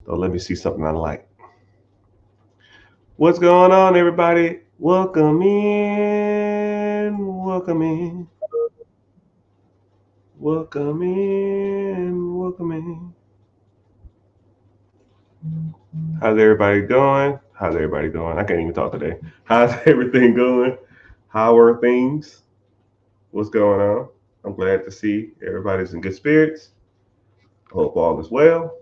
So let me see something I like. What's going on, everybody? Welcome in. Welcome in. Welcome in. Welcome in. How's everybody doing? How's everybody doing? I can't even talk today. How's everything going? How are things? What's going on? I'm glad to see everybody's in good spirits. Hope all is well.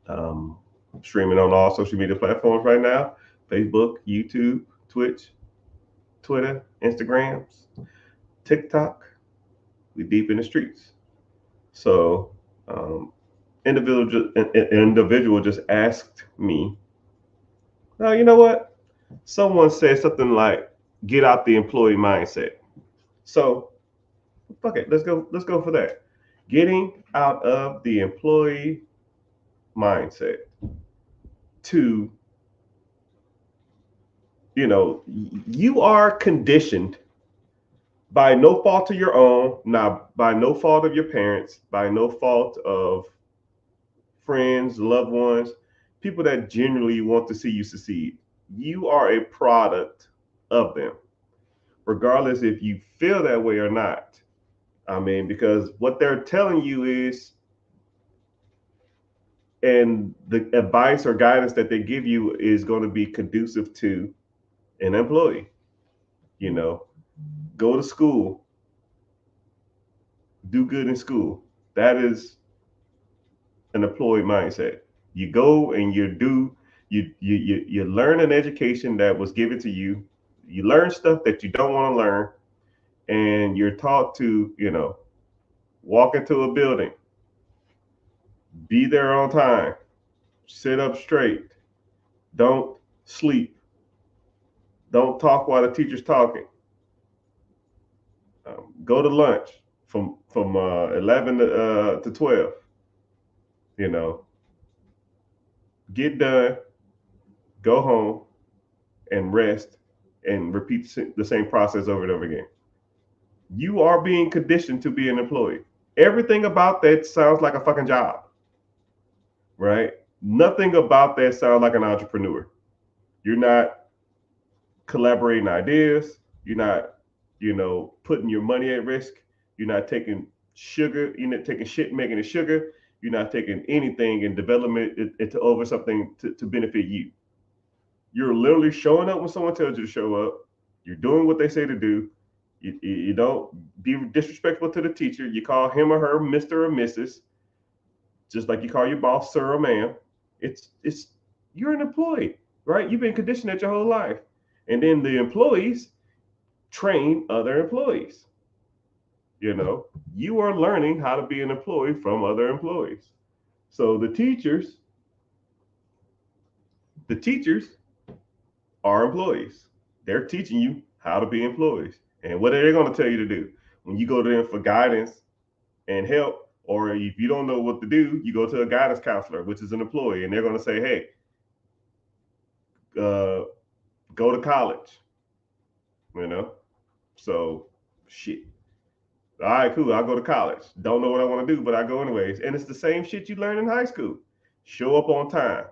Um, Streaming on all social media platforms right now: Facebook, YouTube, Twitch, Twitter, Instagrams, TikTok. We deep in the streets. So, um, individual just asked me, "Now you know what? Someone said something like, get out the employee mindset." So, fuck it. Let's go. Let's go for that. Getting out of the employee mindset to, you are conditioned by no fault of your own, not by no fault of your parents, by no fault of friends, loved ones, people that genuinely want to see you succeed. You are a product of them, regardless if you feel that way or not. I mean, because what they're telling you is, and the advice or guidance that they give you is going to be conducive to an employee. You know, go to school, do good in school. That is an employee mindset. You go and you learn an education that was given to you. You learn stuff that you don't want to learn, and you're taught to, walk into a building, be there on time, sit up straight, don't sleep, don't talk while the teacher's talking, go to lunch from 11 to 12. You know, get done, go home, and rest, and repeat the same process over and over again. You are being conditioned to be an employee. Everything about that sounds like a fucking job, right? Nothing about that sounds like an entrepreneur. You're not collaborating ideas. You're not, putting your money at risk. You're not taking sugar. You're not taking shit, making it sugar. You're not taking anything and developing it to over something to benefit you. You're literally showing up when someone tells you to show up. You're doing what they say to do. You don't be disrespectful to the teacher. You call him or her Mr. or Mrs., just like you call your boss sir or ma'am. It's you're an employee, right? You've been conditioned that your whole life. And then the employees train other employees. You are learning how to be an employee from other employees. So the teachers are employees. They're teaching you how to be employees. And what are they going to tell you to do? When you go to them for guidance and help, or if you don't know what to do, you go to a guidance counselor, which is an employee, and they're going to say, hey, uh, go to college, you know? So, shit. All right, cool. I'll go to college. Don't know what I want to do, but I go anyways. And it's the same shit you learn in high school. Show up on time.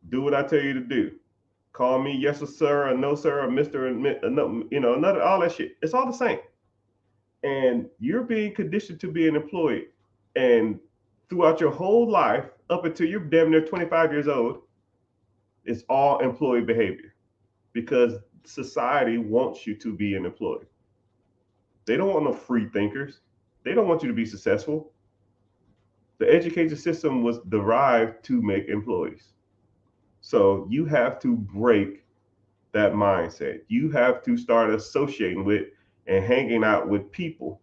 Do what I tell you to do. Call me yes or sir or no sir or Mr. and no, another all that shit. It's all the same. And you're being conditioned to be an employee. And throughout your whole life, up until you're damn near 25 years old, it's all employee behavior because society wants you to be an employee. They don't want no free thinkers. They don't want you to be successful. The education system was derived to make employees. So you have to break that mindset. You have to start associating with and hanging out with people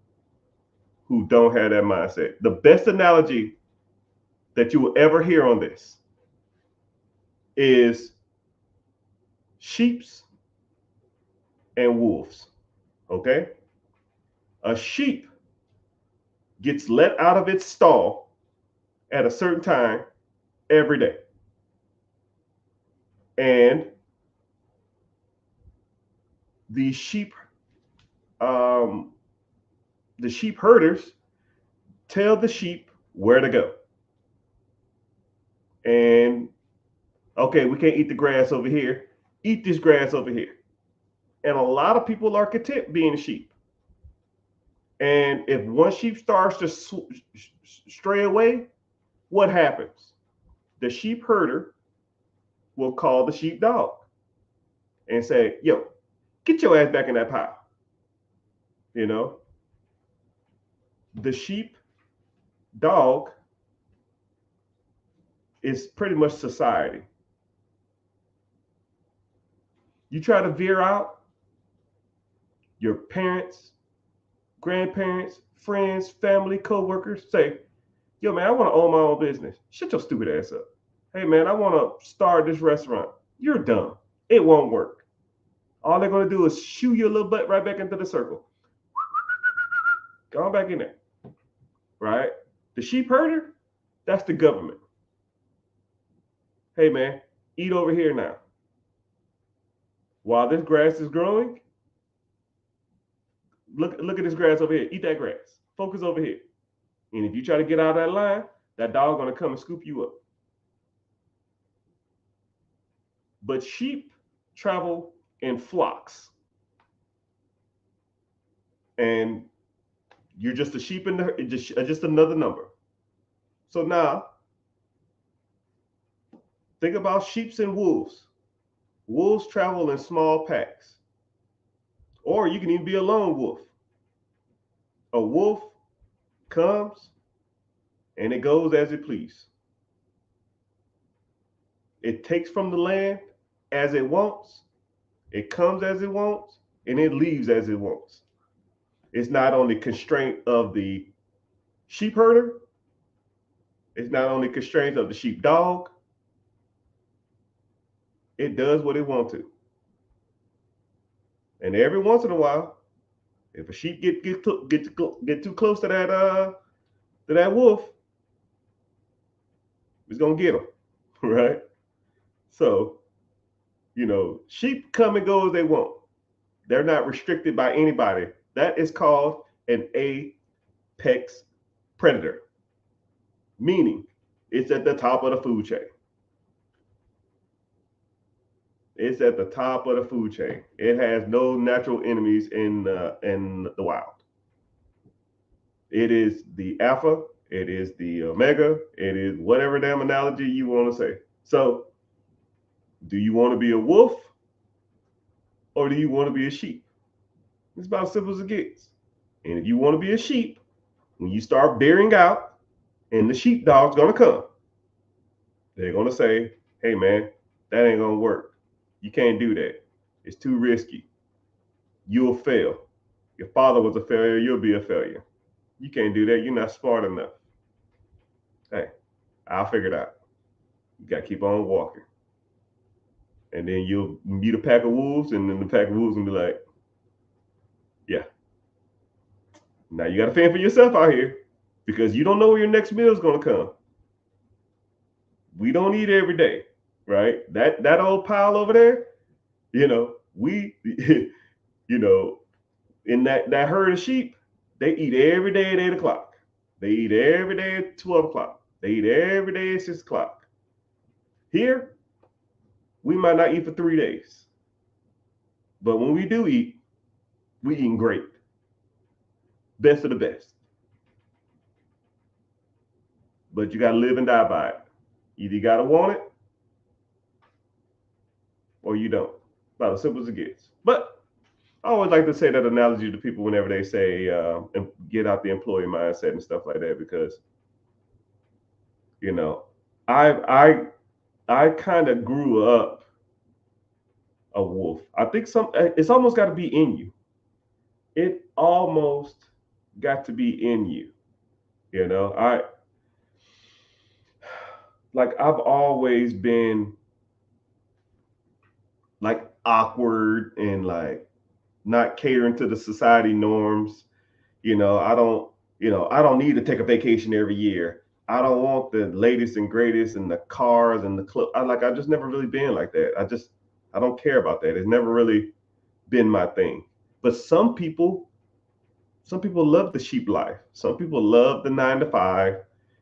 who don't have that mindset. The best analogy that you will ever hear on this is sheeps and wolves. Okay? A sheep gets let out of its stall at a certain time every day. And the sheep um, the sheep herders tell the sheep where to go. And okay, we can't eat the grass over here. Eat this grass over here. And a lot of people are content being sheep. And if one sheep starts to stray away, what happens? The sheep herder will call the sheep dog and say, yo, get your ass back in that pile. You know, the sheep dog is pretty much society. You try to veer out, your parents, grandparents, friends, family, co-workers say, yo, man, I want to own my own business. Shut your stupid ass up. Hey, man, I want to start this restaurant. You're dumb. It won't work. All they're going to do is shoo your little butt right back into the circle. Go on back in there. Right? The sheep herder, that's the government. Hey, man, eat over here now. While this grass is growing, look at this grass over here. Eat that grass. Focus over here. And if you try to get out of that line, that dog gonna come and scoop you up. But sheep travel in flocks. And you're just a sheep in the just another number. So now think about sheep and wolves. Wolves travel in small packs. Or you can even be a lone wolf. A wolf comes and it goes as it please. It takes from the land as it wants, it comes as it wants, and it leaves as it wants. It's not only constraint of the sheep herder, it's not only constraints of the sheep dog, it does what it wants to. And every once in a while, if a sheep get too close to that wolf, it's gonna get him, right? So, sheep come and go as they want. They're not restricted by anybody. That is called an apex predator, meaning it's at the top of the food chain. It's at the top of the food chain. It has no natural enemies in the wild. It is the alpha. It is the omega. It is whatever damn analogy you want to say. So, do you want to be a wolf or do you want to be a sheep? It's about as simple as it gets. And if you want to be a sheep, when you start bearing out and the sheepdog's going to come, they're going to say, hey, man, that ain't going to work. You can't do that. It's too risky. You'll fail. Your father was a failure. You'll be a failure. You can't do that. You're not smart enough. Hey, I'll figure it out. You got to keep on walking. And then you'll meet a pack of wolves, and then the pack of wolves will be like, yeah. Now you got to fend for yourself out here because you don't know where your next meal is going to come. We don't eat every day, right? That old pile over there, we, in that herd of sheep, they eat every day at 8 o'clock. They eat every day at 12 o'clock. They eat every day at 6 o'clock. Here, we might not eat for 3 days. But when we do eat, we eating great. Best of the best. But you got to live and die by it. Either you got to want it or you don't. About as simple as it gets. But I always like to say that analogy to people whenever they say get out the employee mindset and stuff like that, because I kind of grew up a wolf. I think it's almost got to be in you. It almost got to be in you. I've always been like awkward and like not catering to the society norms. I don't need to take a vacation every year. I don't want the latest and greatest and the cars and the club. I just never really been like that. I don't care about that. It's never really been my thing. But some people love the sheep life. Some people love the 9 to 5.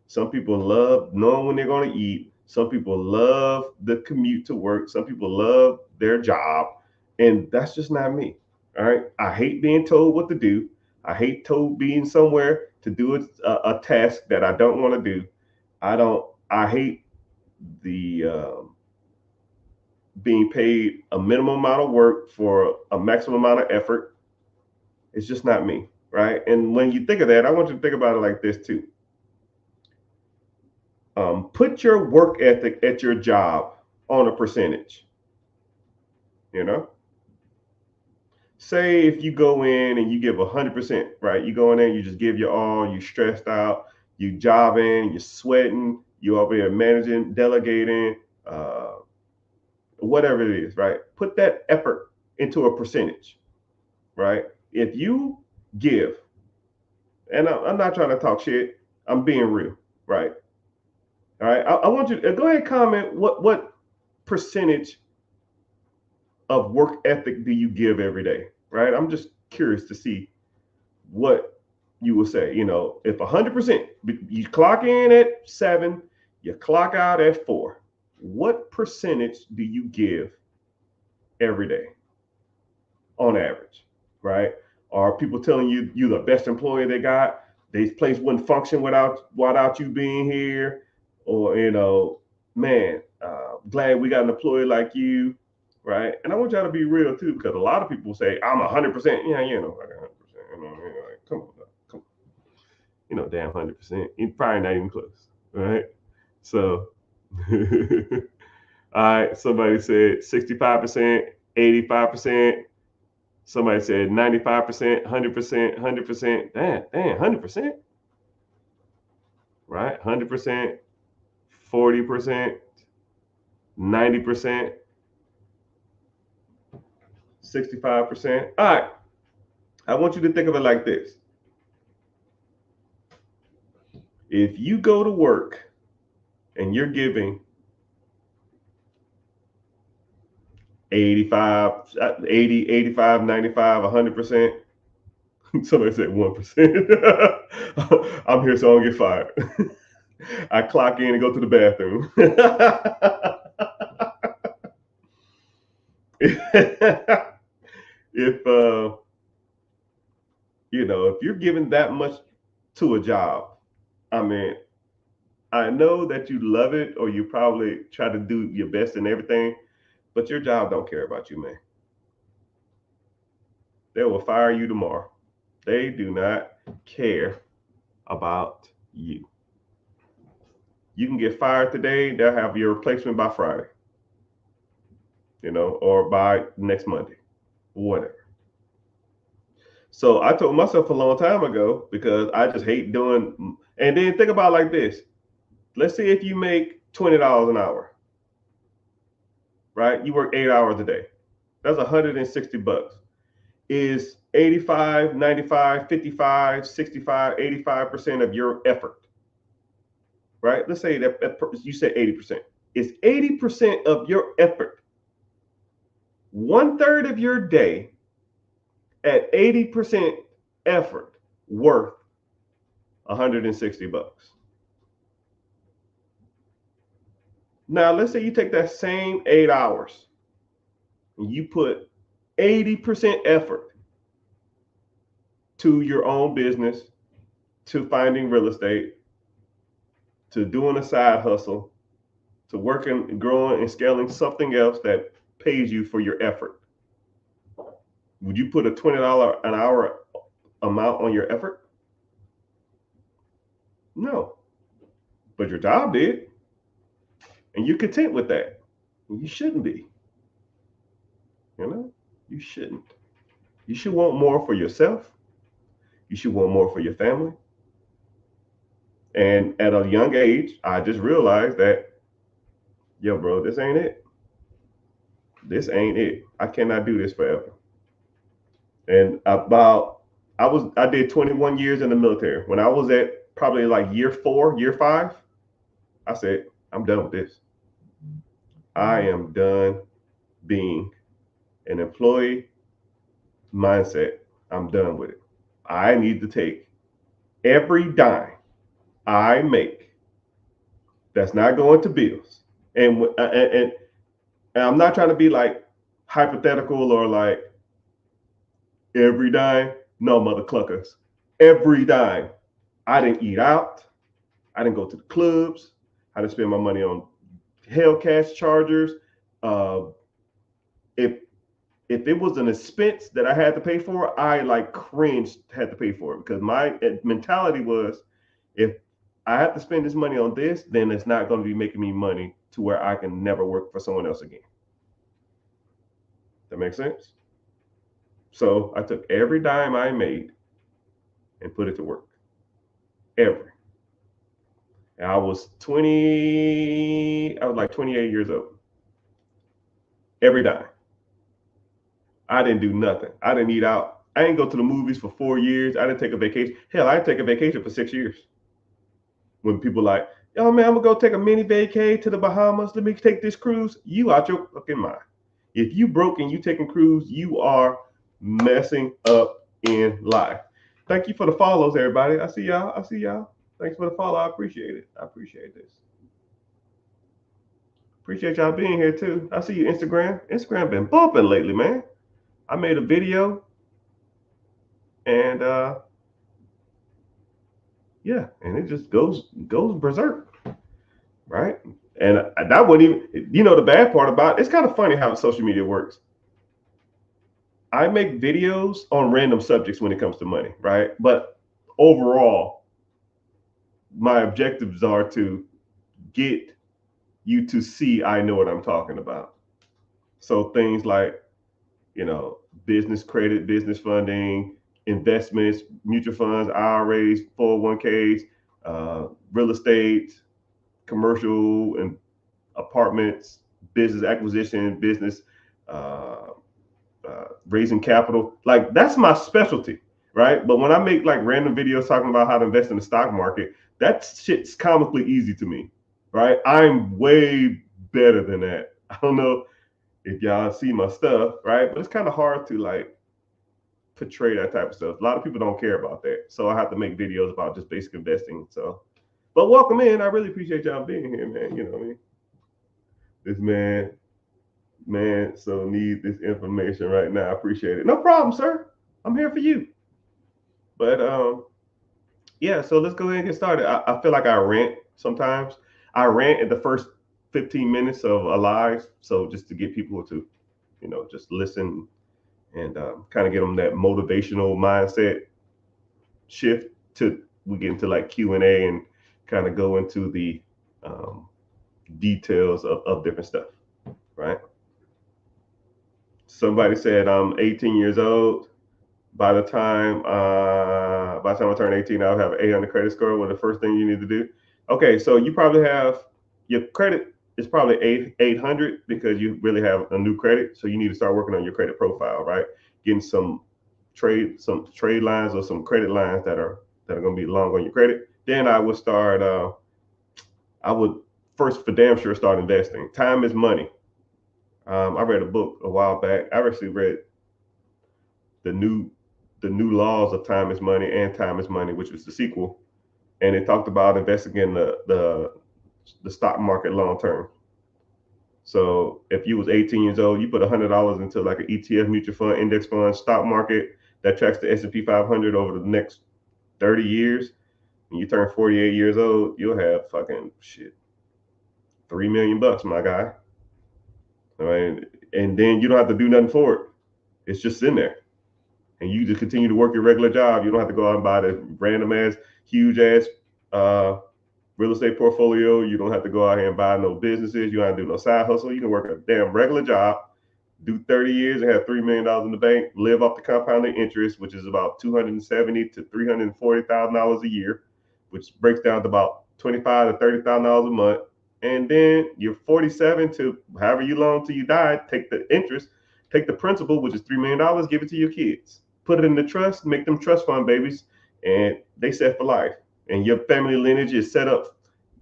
Some people love knowing when they're going to eat. Some people love the commute to work. Some people love their job. And that's just not me. All right. I hate being told what to do. I hate told being somewhere to do a task that I don't want to do. I hate the being paid a minimum amount of work for a maximum amount of effort. It's just not me. Right. And when you think of that, I want you to think about it like this too. Put your work ethic at your job on a percentage. You know, say if you go in and you give 100%, right? You go in there, you just give your all, you stressed out, you jobbing, you're sweating, you over here managing, delegating, uh, whatever it is, right? Put that effort into a percentage, right? If you give, and I'm not trying to talk shit, I'm being real, right? All right, I want you to go ahead and comment what percentage of work ethic do you give every day, right? I'm just curious to see what you will say. You know, if 100%, you clock in at 7, you clock out at 4, what percentage do you give every day on average, right? Are people telling you you're the best employee they got? This place wouldn't function without you being here, or man, glad we got an employee like you, right? And I want y'all to be real too, because a lot of people say I'm 100%. Yeah, like 100%. Like, come on, come on. Damn 100%. You're probably not even close, right? So, all right. Somebody said 65%, 85%. Somebody said 95%, 100%, 100%. Damn, 100%, right? 100%, 40%, 90%, 65%. All right. I want you to think of it like this. If you go to work and you're giving 85, 80, 85, 95, 100%, somebody said 1%. I'm here so I don't get fired. I clock in and go to the bathroom. if if you're giving that much to a job, I mean, I know that you love it or you probably try to do your best in everything, but your job don't care about you, man. They will fire you tomorrow. They do not care about you. You can get fired today, they'll have your replacement by Friday, or by next Monday, whatever. So I told myself a long time ago, because I just hate doing, and then think about it like this. Let's say if you make $20 an hour, right? You work 8 hours a day. That's $160. Is 85, 95, 55, 65, 85% of your effort, right? Let's say that you said 80%. Is 80% of your effort, 1/3 of your day at 80% effort, worth $160? Now, let's say you take that same 8 hours and you put 80% effort to your own business, to finding real estate, to doing a side hustle, to working, growing, and scaling something else that pays you for your effort. Would you put a $20 an hour amount on your effort? No. But your job did. And you're content with that. You shouldn't be. You shouldn't. You should want more for yourself. You should want more for your family. And at a young age, I just realized that, yo, bro, this ain't it. This ain't it. I cannot do this forever. And I did 21 years in the military. When I was at probably like year 4, year 5, I said, I'm done with this. I am done being an employee mindset. I'm done with it. I need to take every dime I make That's not going to bills. And I'm not trying to be like hypothetical or like every dime. No, mother cluckers. Every dime. I didn't eat out. I didn't go to the clubs. I didn't spend my money on Hellcats chargers. Uh, if if it was an expense that I had to pay for, I like cringed had to pay for it because my mentality was, if I have to spend this money on this, then it's not going to be making me money to where I can never work for someone else again. That makes sense? So I took every dime I made and put it to work. Every. And I was like 28 years old. Every dime. I didn't do nothing. I didn't eat out. I didn't go to the movies for 4 years. I didn't take a vacation. Hell, I didn't take a vacation for 6 years. When people like, yo man, I'm gonna go take a mini vacay to the Bahamas. Let me take this cruise. You out your fucking mind. If you broke and you taking cruise, you are messing up in life. Thank you for the follows, everybody. I see y'all. I see y'all. Thanks for the follow. I appreciate it. I appreciate this. Appreciate y'all being here too. I see you, Instagram. Instagram been bumping lately, man. I made a video and yeah, and it just goes berserk, right? And that wouldn't even, the bad part about it, it's kind of funny how social media works. I make videos on random subjects when it comes to money, right? But overall, my objectives are to get you to see I know what I'm talking about. So things like, business credit, business funding, investments, mutual funds, IRAs, 401ks, real estate, commercial and apartments, business acquisition, business raising capital. Like that's my specialty, right? But when I make like random videos talking about how to invest in the stock market, that shit's comically easy to me, right? I'm way better than that. I don't know if y'all see my stuff, right? But it's kind of hard to like portray that type of stuff. A lot of people don't care about that. So I have to make videos about just basic investing. So, but welcome in. I really appreciate y'all being here, man. You know what I mean? This man, so need this information right now. I appreciate it. No problem, sir. I'm here for you. But yeah, so let's go ahead and get started. I feel like I rant sometimes. I rant at the first 15 minutes of a live. So just to get people to, just listen and kind of get them that motivational mindset shift to we get into like Q&A and kind of go into the details of different stuff, right? Somebody said I'm 18 years old. By the time I turn 18, I'll have an 800 credit score. What the first thing you need to do? Okay, so you probably have your credit is probably 800 because you really have a new credit. So you need to start working on your credit profile, right? Getting some trade lines or some credit lines that are going to be long on your credit. Then I would start. I would first for damn sure start investing. Time is money. I read a book a while back. I actually read the new laws of time is money and time is money, which was the sequel, and it talked about investing in the stock market long term. So if you was 18 years old, you put $100 into like an ETF, mutual fund, index fund, stock market that tracks the S&P 500 over the next 30 years. When you turn 48 years old, you'll have fucking shit, $3 million, my guy. I mean, and then you don't have to do nothing for it. It's just in there. And you just continue to work your regular job. You don't have to go out and buy the random ass, huge ass real estate portfolio. You don't have to go out here and buy no businesses. You don't have to do no side hustle. You can work a damn regular job, do 30 years and have $3 million in the bank, live off the compounding interest, which is about $270,000 to $340,000 a year, which breaks down to about $25,000 to $30,000 a month. And then you're 47 to however you long till you die, take the interest, take the principal, which is $3 million, give it to your kids. Put it in the trust, make them trust fund babies, and they set for life. And your family lineage is set up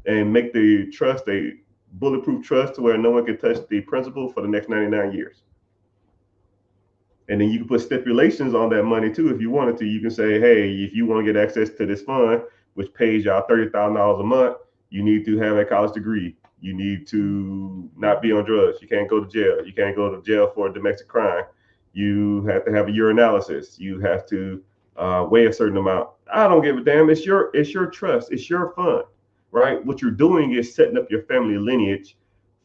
and make the trust a bulletproof trust to where no one can touch the principal for the next 99 years. And then you can put stipulations on that money too if you wanted to. You can say, hey, if you want to get access to this fund, which pays y'all $30,000 a month, You need to have a college degree. You need to not be on drugs. You can't go to jail. You can't go to jail for a domestic crime. You have to have a urinalysis. You have to weigh a certain amount. I don't give a damn. It's your trust. It's your fund, right? What you're doing is setting up your family lineage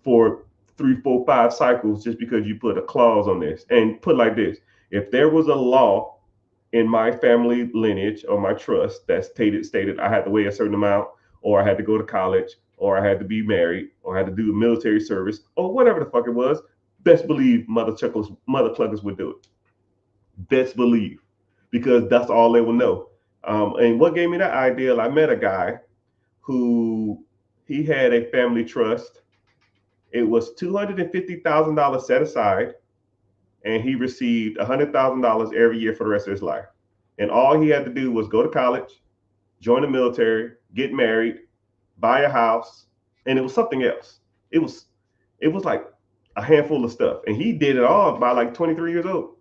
for 3, 4, 5 cycles just because you put a clause on this. And put like this: if there was a law in my family lineage or my trust that stated I had to weigh a certain amount, or I had to go to college, or I had to be married, or I had to do military service, or whatever the fuck it was, best believe mother cluckers would do it. Best believe, because that's all they will know. And what gave me that idea? I met a guy who he had a family trust. It was $250,000 set aside, and he received $100,000 every year for the rest of his life. And all he had to do was go to college, join the military, get married, buy a house, and it was something else. It was it was like a handful of stuff, and he did it all by like 23 years old.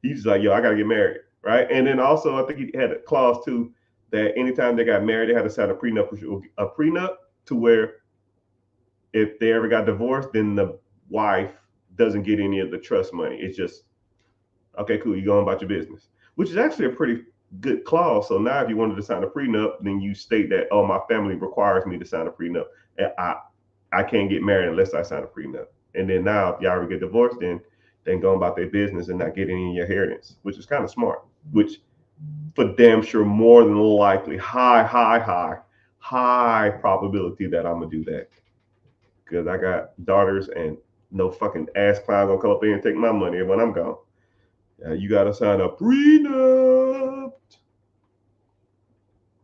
He's like, yo, I gotta get married, right? And then also, I think he had a clause too that anytime they got married, they had to sign a prenup to where if they ever got divorced, then the wife doesn't get any of the trust money. It's just okay, cool, you going about your business, which is actually a pretty good clause. So now, if you wanted to sign a prenup, then you state that, oh, my family requires me to sign a prenup, and I can't get married unless I sign a prenup. And then now, if y'all ever get divorced, then going about their business and not getting any inheritance, which is kind of smart. Which, for damn sure, more than likely, high probability that I'm gonna do that because I got daughters and no fucking ass clown gonna come up here and take my money when I'm gone. You got to sign a prenup.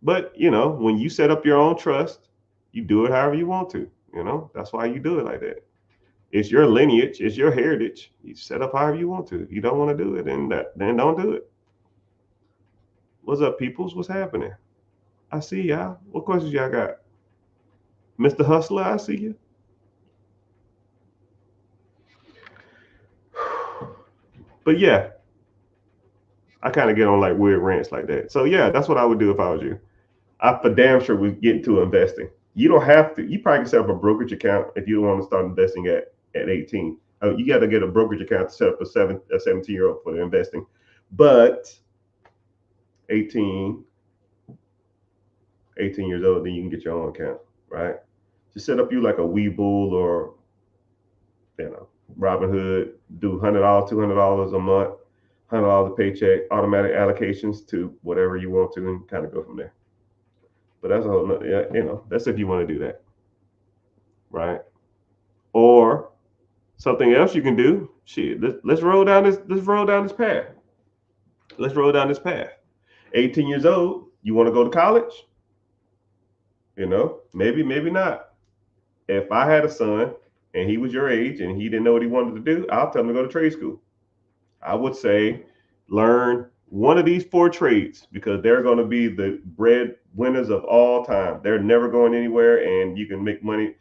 But, when you set up your own trust, you do it however you want to. That's why you do it like that. It's your lineage. It's your heritage. You set up however you want to. If you don't want to do it, then don't do it. What's up, peoples? What's happening? I see y'all. What questions y'all got? Mr. Hustler, I see you. But yeah, I kind of get on like weird rants like that. So yeah, that's what I would do if I was you. I for damn sure would get into investing. You don't have to. You probably can set up a brokerage account if you don't want to start investing at 18. You got to get a brokerage account to set up a 17-year-old for the investing. But 18, 18 years old, then you can get your own account, right? Just set up you like a Webull or Robinhood. Do $100, $200 a month, $100 a paycheck, automatic allocations to whatever you want to, and kind of go from there. But that's a whole nother, that's if you want to do that, right? Or something else you can do. Shit, let's roll down this. Let's roll down this path. Let's roll down this path. 18 years old, you want to go to college? Maybe not. If I had a son and he was your age and he didn't know what he wanted to do, I'll tell him to go to trade school. I would say learn one of these 4 trades because they're going to be the bread winners of all time. They're never going anywhere, and you can make money.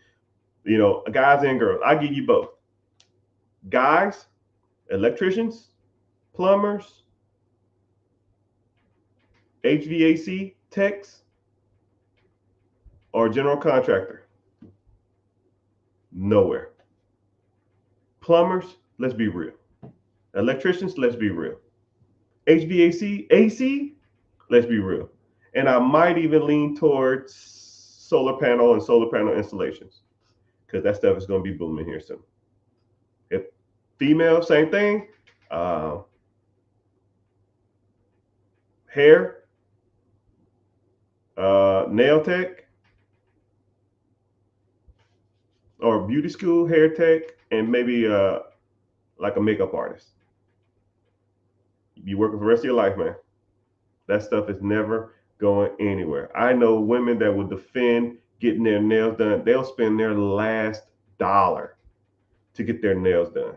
Guys and girls. I give you both. Guys, electricians, plumbers, HVAC techs, or general contractor. Nowhere. Plumbers, let's be real. Electricians, let's be real. HVAC, AC, let's be real. And I might even lean towards solar panel and solar panel installations because that stuff is going to be booming here soon. If female, same thing. Hair, nail tech, or beauty school, hair tech, and maybe like a makeup artist. You working for the rest of your life, man. That stuff is never going anywhere. I know women that will defend getting their nails done. They'll spend their last dollar to get their nails done.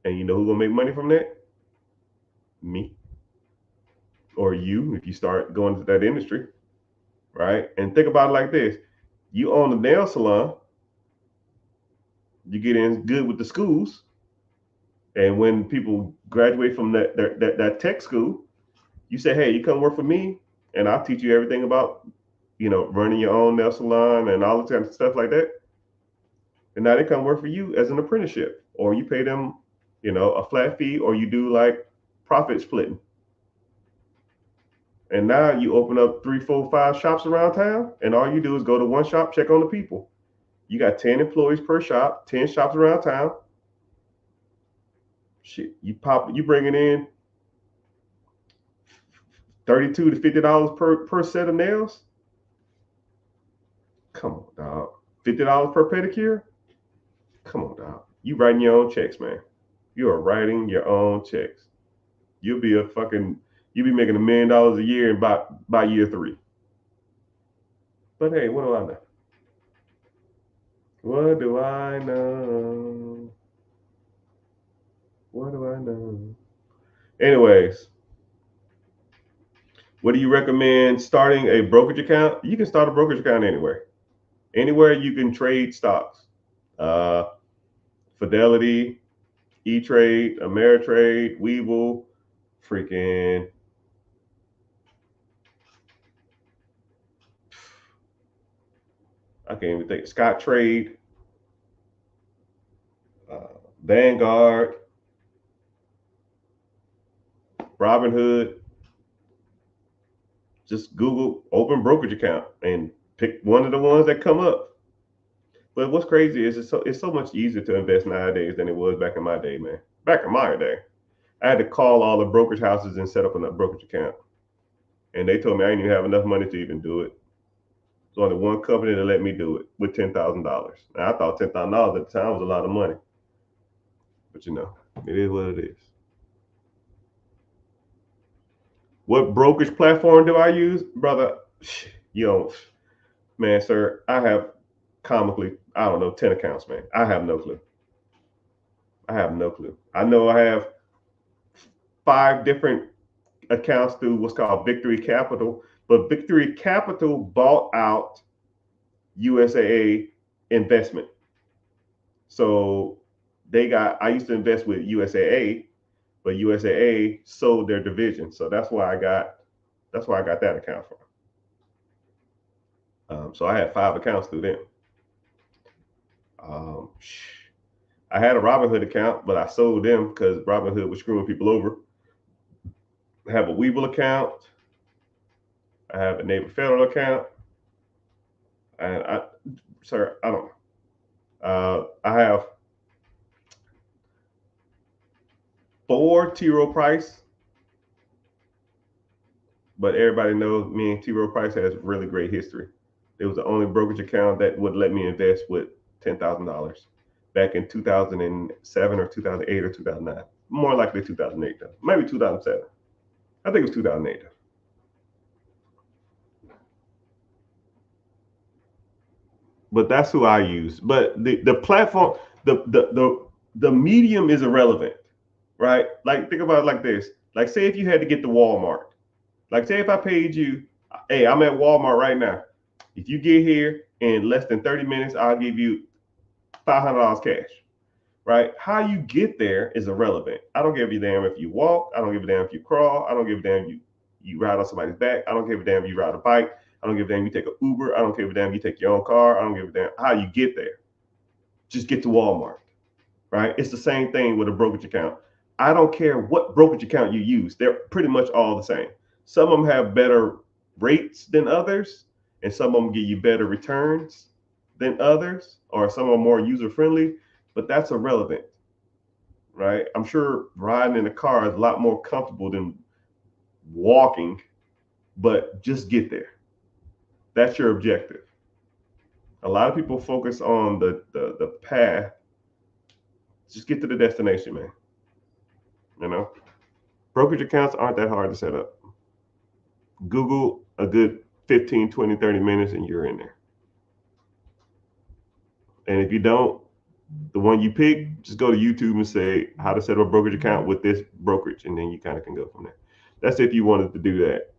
And you know who's gonna make money from that? Me. Or you, if you start going to that industry, right? And think about it like this. You own a nail salon, you get in good with the schools, and when people graduate from that tech school, you say, hey, you come work for me, and I'll teach you everything about, running your own nail salon and all the kind of stuff like that. And now they come work for you as an apprenticeship, or you pay them, a flat fee, or you do like profit splitting. And now you open up 3, 4, 5 shops around town, and all you do is go to one shop, check on the people. You got 10 employees per shop, 10 shops around town. Shit, you bringing in $32 to $50 per set of nails. Come on, dog. $50 per pedicure. Come on, dog. You writing your own checks, man. You are writing your own checks. You'll be making $1 million a year in by year 3. But hey, what do I know? What do I know? What do I know? Anyways, what do you recommend starting a brokerage account? You can start a brokerage account anywhere. Anywhere you can trade stocks. Fidelity, E-Trade, Ameritrade, Webull, freaking I can't even think. Scott Trade, Vanguard, Robinhood. Just Google open brokerage account and pick one of the ones that come up. But what's crazy is it's so much easier to invest nowadays than it was back in my day, man. Back in my day, I had to call all the brokerage houses and set up a brokerage account, and they told me I didn't even have enough money to even do it. There's only one company that let me do it with $10,000. Now I thought $10,000 at the time was a lot of money, but it is what it is. What brokerage platform do I use, brother? You don't, man, sir. I have comically, I don't know, 10 accounts, man. I have no clue. I have no clue. I know I have 5 different accounts through what's called Victory Capital, but Victory Capital bought out USAA Investment. So I used to invest with USAA, but USAA sold their division. So that's why I got that account from. So I had 5 accounts through them. I had a Robinhood account, but I sold them because Robinhood was screwing people over. I have a Webull account. I have a Neighbor Federal account. And I don't know. I have 4 T. Rowe Price, but everybody knows me and T. Rowe Price has really great history. It was the only brokerage account that would let me invest with $10,000 back in 2007 or 2008 or 2009. More likely 2008 though. Maybe 2007. I think it was 2008 though. But that's who I use. But the platform, the medium is irrelevant, right? Like think about it like this. Like say if you had to get to Walmart. Like say if I paid you, hey, I'm at Walmart right now. If you get here in less than 30 minutes, I'll give you $500 cash. Right? How you get there is irrelevant. I don't give a damn if you walk. I don't give a damn if you crawl. I don't give a damn if you ride on somebody's back. I don't give a damn if you ride a bike. I don't give a damn if you take an Uber. I don't give a damn if you take your own car. I don't give a damn how you get there. Just get to Walmart. Right? It's the same thing with a brokerage account. I don't care what brokerage account you use. They're pretty much all the same. Some of them have better rates than others, and some of them give you better returns than others, or some are more user friendly, but that's irrelevant, right? I'm sure riding in a car is a lot more comfortable than walking, but just get there. That's your objective. A lot of people focus on the path. Just get to the destination, man. Brokerage accounts aren't that hard to set up. Google a good 15, 20, 30 minutes and you're in there. And if you don't, the one you pick, just go to YouTube and say how to set up a brokerage account with this brokerage, and then you kind of can go from there. That's if you wanted to do that.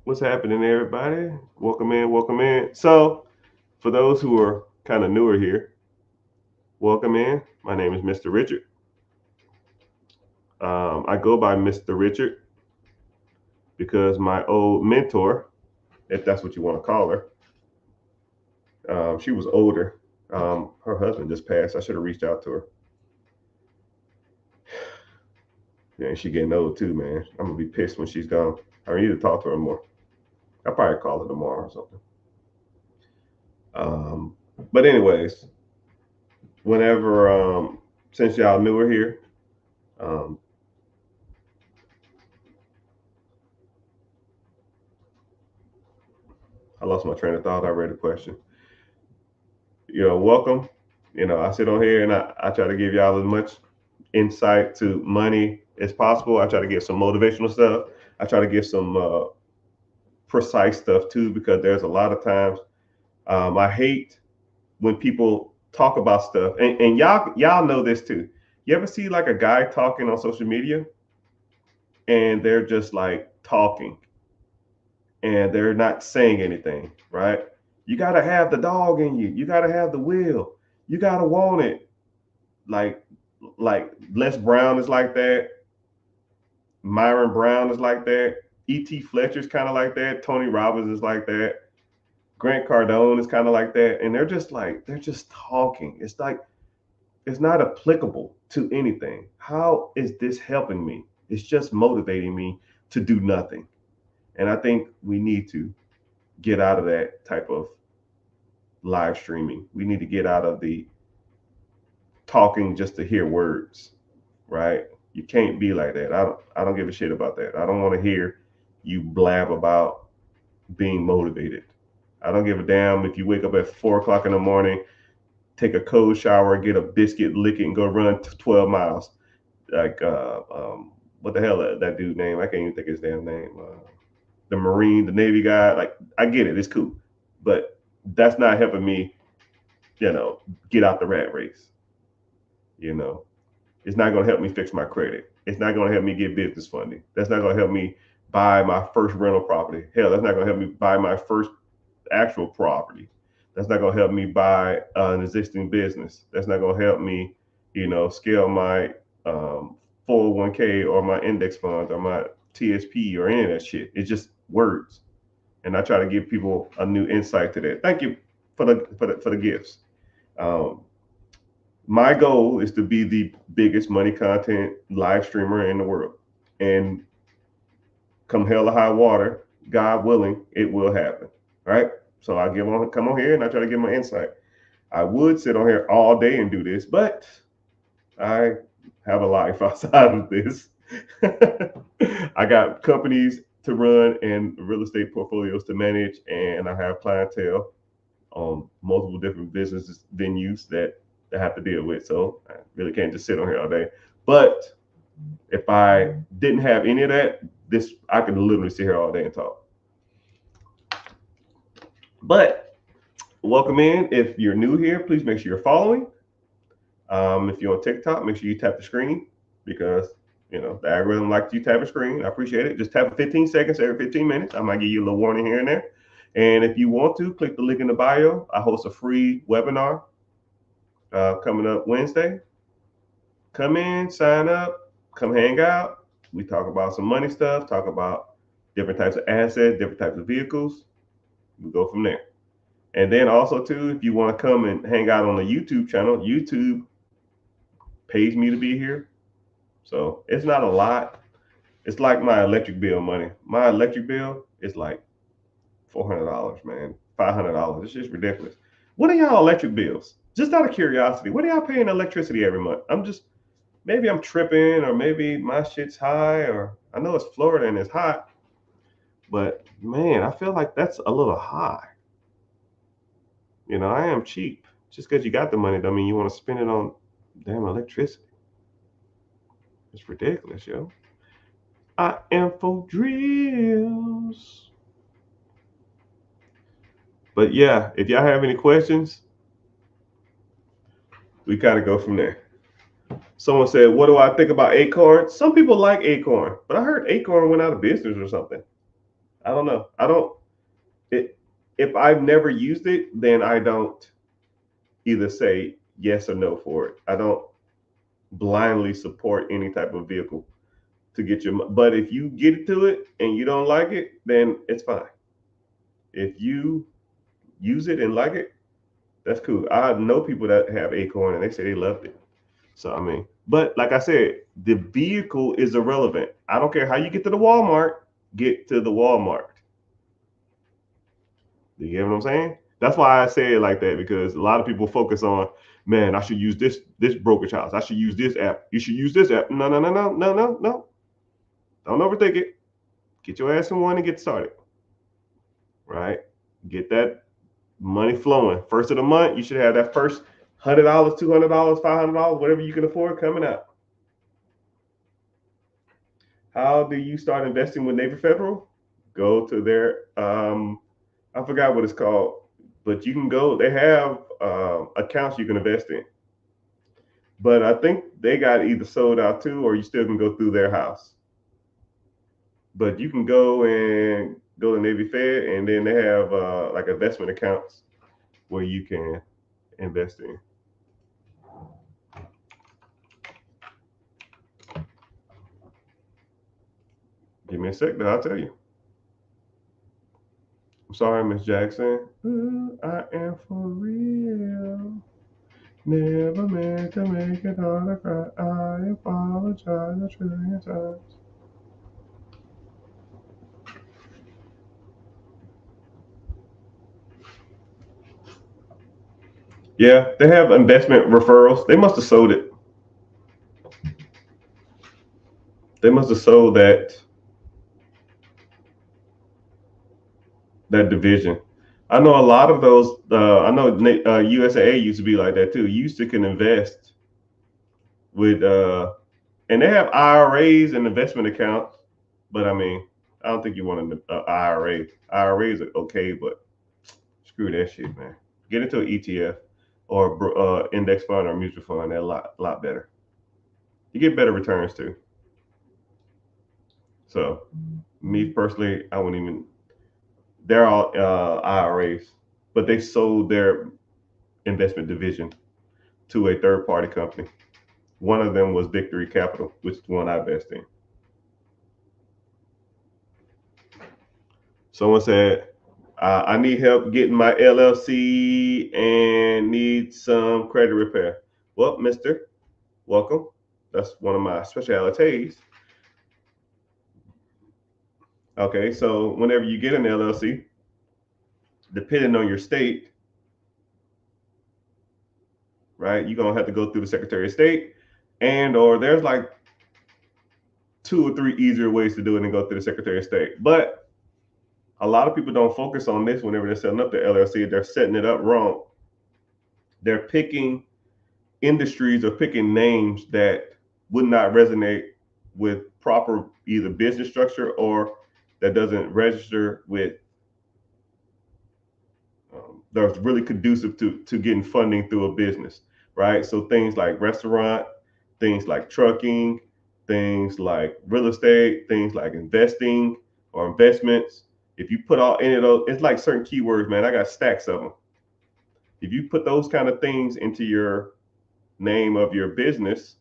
What's happening, everybody? Welcome in, welcome in. So, for those who are kind of newer here, welcome in. My name is Mr. Richard. I go by Mr. Richard because my old mentor, if that's what you want to call her, she was older. Her husband just passed. I should have reached out to her. Yeah, and she getting old too, man. I'm gonna be pissed when she's gone. I need to talk to her more. I'll probably call her tomorrow or something. Um, but anyways, whenever since y'all knew her here, um, I lost my train of thought. I read the question. Welcome. I sit on here and I try to give y'all as much insight to money as possible. I try to give some motivational stuff. I try to give some precise stuff too, because there's a lot of times I hate when people talk about stuff, and y'all know this too. You ever see like a guy talking on social media and they're just like talking and they're not saying anything, right? You got to have the dog in you. You got to have the will. You got to want it. Like Les Brown is like that. Myron Brown is like that. E.T. Fletcher's kind of like that. Tony Robbins is like that. Grant Cardone is kind of like that. And they're just talking. It's like, it's not applicable to anything. How is this helping me? It's just motivating me to do nothing. And I think we need to get out of that type of live streaming. We need to get out of the talking just to hear words, right? You can't be like that. I don't give a shit about that. I don't want to hear you blab about being motivated. I don't give a damn if you wake up at 4 o'clock in the morning, take a cold shower, get a biscuit, lick it, and go run 12 miles. Like, what the hell that dude name? I can't even think of his damn name. The Marine, the Navy guy. Like, I get it, it's cool, but that's not helping me, get out the rat race. You know, it's not going to help me fix my credit. It's not going to help me get business funding. That's not going to help me buy my first rental property. Hell, that's not going to help me buy my first actual property. That's not going to help me buy an existing business. That's not going to help me, scale my 401k or my index funds or my TSP or any of that shit. It's just words. And I try to give people a new insight to that. Thank you for the gifts. Um, my goal is to be the biggest money content live streamer in the world. And come hell or high water, God willing, it will happen. Right? So I come on here and I try to give my insight. I would sit on here all day and do this, but I have a life outside of this. I got companies to run and real estate portfolios to manage, and I have clientele on multiple different business venues that I have to deal with. So I really can't just sit on here all day. But if I didn't have any of that, I could literally sit here all day and talk. But welcome in. If you're new here, please make sure you're following. If you're on TikTok, make sure you tap the screen because the algorithm likes you tap a screen. I appreciate it. Just tap it 15 seconds every 15 minutes. I might give you a little warning here and there. And if you want to, click the link in the bio. I host a free webinar coming up Wednesday. Come in, sign up, come hang out. We talk about some money stuff, talk about different types of assets, different types of vehicles. We go from there. And then also too, if you want to come and hang out on the YouTube channel, YouTube pays me to be here. So it's not a lot. It's like my electric bill money. My electric bill is like $400, man. $500. It's just ridiculous. What are y'all electric bills? Just out of curiosity, what are y'all paying electricity every month? Maybe I'm tripping, or maybe my shit's high, or I know it's Florida and it's hot, but man, I feel like that's a little high. I am cheap. Just because you got the money don't mean you want to spend it on damn electricity. It's ridiculous, yo. I am for drills. But yeah, if y'all have any questions, we kind of go from there. Someone said, what do I think about Acorn? Some people like Acorn, but I heard Acorn went out of business or something. I don't know. If I've never used it, then I don't either say yes or no for it. I don't blindly support any type of vehicle to get your. But if you get to it and you don't like it, then it's fine. If you use it and like it, that's cool. I know people that have Acorn and they say they loved it. So I mean, but like I said, the vehicle is irrelevant. I don't care how you get to the Walmart. Get to the Walmart. You get what I'm saying? That's why I say it like that, because a lot of people focus on, man, I should use this brokerage house. I should use this app. You should use this app. No, no, no, no, no, no, no. Don't overthink it. Get your ass in one and get started. Right? Get that money flowing. First of the month, you should have that first $100, $200, $500, whatever you can afford coming out. How do you start investing with Navy Federal? Go to their I forgot what it's called, but you can go. They have accounts you can invest in. But I think they got either sold out too, or you still can go through their house. But you can go to Navy Fed, and then they have like investment accounts where you can invest in. Give me a sec, though. I'll tell you. I'm sorry, Miss Jackson. Ooh, I am for real. Never meant to make it all a cry. I apologize a trillion times. Yeah, they have investment referrals. They must have sold it. They must have sold that division. I know a lot of those. I know USAA used to be like that too. You used to can invest with, and they have IRAs and investment accounts. But I mean, I don't think you want an IRA. IRAs are okay, but screw that shit, man. Get into an ETF or index fund or mutual fund. They're a lot better. You get better returns too. So, me personally, I wouldn't even. They're all IRAs, but they sold their investment division to a third party company. One of them was Victory Capital, which is the one I invest in. Someone said, I need help getting my LLC and need some credit repair. Well, mister, welcome. That's one of my specialities. Okay, so whenever you get an LLC, depending on your state, right, you're gonna have to go through the Secretary of State, and or there's like 2 or 3 easier ways to do it and go through the Secretary of State. But a lot of people don't focus on this whenever they're setting up their LLC. They're setting it up wrong. They're picking industries or picking names that would not resonate with proper either business structure or that doesn't register with that's really conducive to getting funding through a business, right? So things like restaurant, things like trucking, things like real estate, things like investing or investments. If you put all any of those, it's like certain keywords, man. I got stacks of them. If you put those kind of things into your name of your business,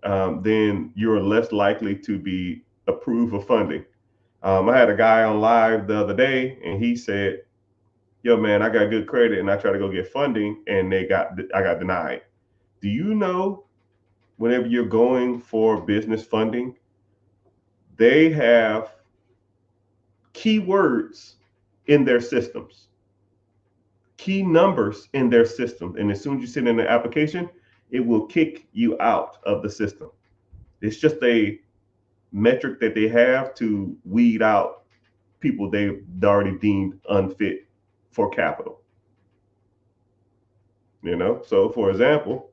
then you're less likely to be approved for funding. I had a guy on live the other day, and he said, "Yo, man, I got good credit, and I try to go get funding, and I got denied." Do you know whenever you're going for business funding, they have keywords in their systems, key numbers in their system, and as soon as you send in the application, it will kick you out of the system. It's just a metric that they have to weed out people they already deemed unfit for capital. So for example,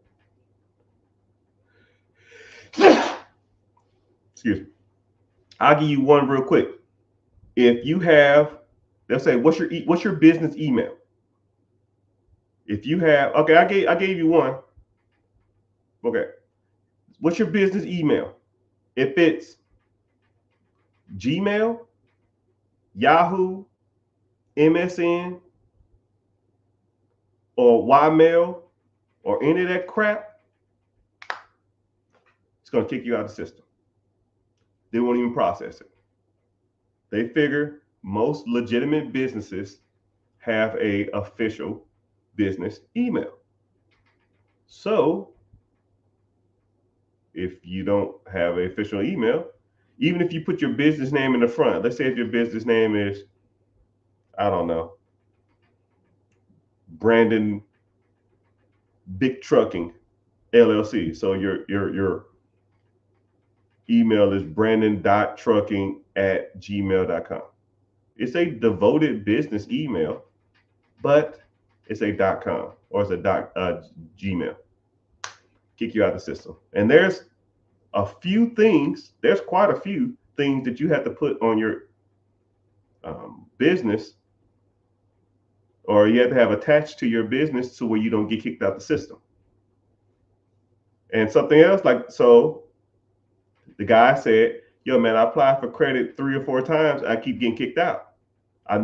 excuse me, I'll give you one real quick. If you have, they'll say, what's your business email? If you have, okay, I gave you one. Okay, what's your business email? If it's Gmail, Yahoo, MSN, or Ymail, or any of that crap, it's gonna kick you out of the system. they won't even process it. They figure most legitimate businesses have a official business email. So if you don't have an official email, even if you put your business name in the front, let's say if your business name is, I don't know, Brandon Big Trucking LLC. So your email is brandon.trucking@gmail.com. It's a devoted business email, but it's a .com or it's a Gmail. Kick you out of the system. And there's quite a few things that you have to put on your business, or you have to have attached to your business so where you don't get kicked out the system. And something else, like, so the guy said, yo, man, I applied for credit 3 or 4 times. I keep getting kicked out. I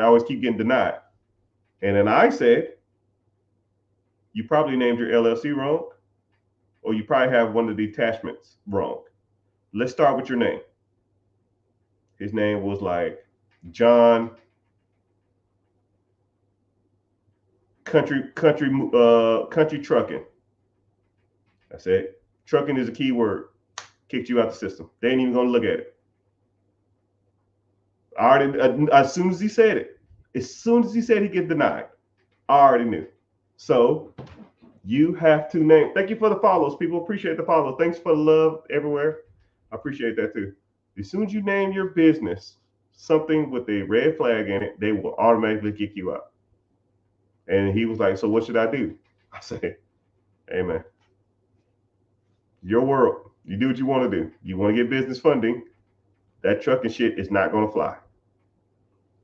always keep getting denied. And then I said, you probably named your LLC wrong, or you probably have one of the attachments wrong. Let's start with your name. His name was like John Country Trucking. I said, trucking is a key word. Kicked you out the system. They ain't even gonna look at it. I already, as soon as he said it, as soon as he said he get denied, I already knew. So you have to name. Thank you for the follows, people. Appreciate the follow. Thanks for the love everywhere. I appreciate that too. As soon as you name your business something with a red flag in it, they will automatically kick you out. And he was like, so what should I do? I said, hey man, your world. You do what you want to do. You want to get business funding. That trucking shit is not going to fly.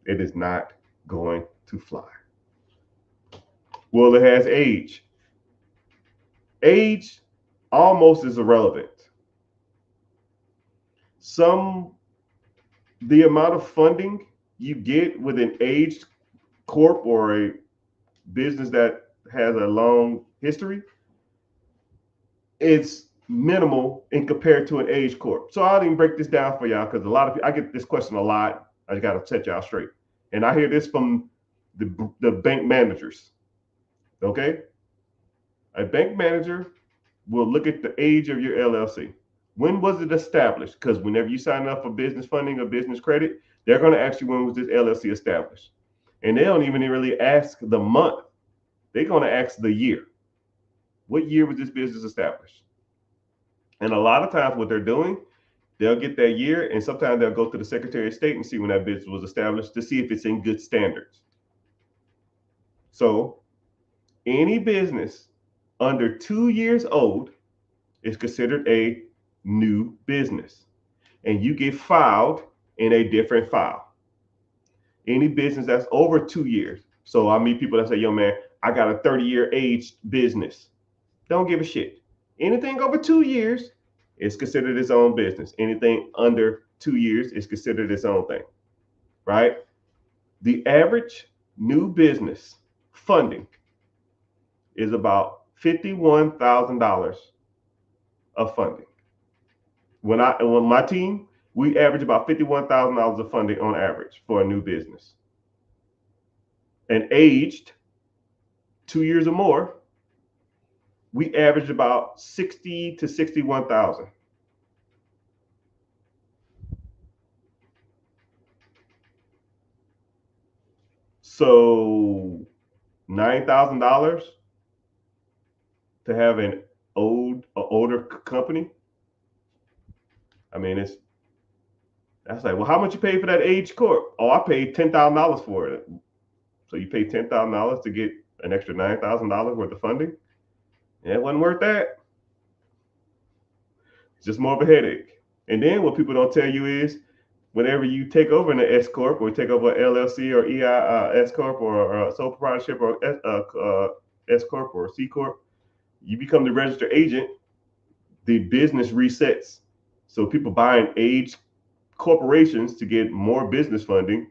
It is not going to fly. Well, it has age. Age almost is irrelevant. The amount of funding you get with an aged corp or a business that has a long history, it's minimal in compared to an age corp. So I'll even break this down for y'all because a lot of people, I get this question a lot. I got to set y'all straight. And I hear this from the bank managers. Okay? A bank manager will look at the age of your LLC. When was it established? Because whenever you sign up for business funding or business credit, they're going to ask you when was this LLC established. And they don't even really ask the month. They're going to ask the year. What year was this business established? And a lot of times what they're doing, they'll get that year, and sometimes they'll go to the Secretary of State and see when that business was established to see if it's in good standards. So any business under 2 years old is considered a new business, and you get filed in a different file. Any business that's over 2 years. So I meet people that say, yo, man, I got a 30-year aged business. Don't give a shit. Anything over 2 years is considered its own business. Anything under 2 years is considered its own thing, right? The average new business funding is about $51,000 of funding. When my team, we average about $51,000 of funding on average for a new business. And aged 2 years or more, we average about 60 to 61,000. So $9,000 to have an older company. I mean, that's like, well, how much you pay for that age corp? Oh, I paid $10,000 for it. So you pay $10,000 to get an extra $9,000 worth of funding? Yeah, it wasn't worth that. It's just more of a headache. And then what people don't tell you is, whenever you take over an S corp or take over an LLC or S corp or sole proprietorship or S corp or C corp, you become the registered agent. The business resets. So people buying aged corporations to get more business funding,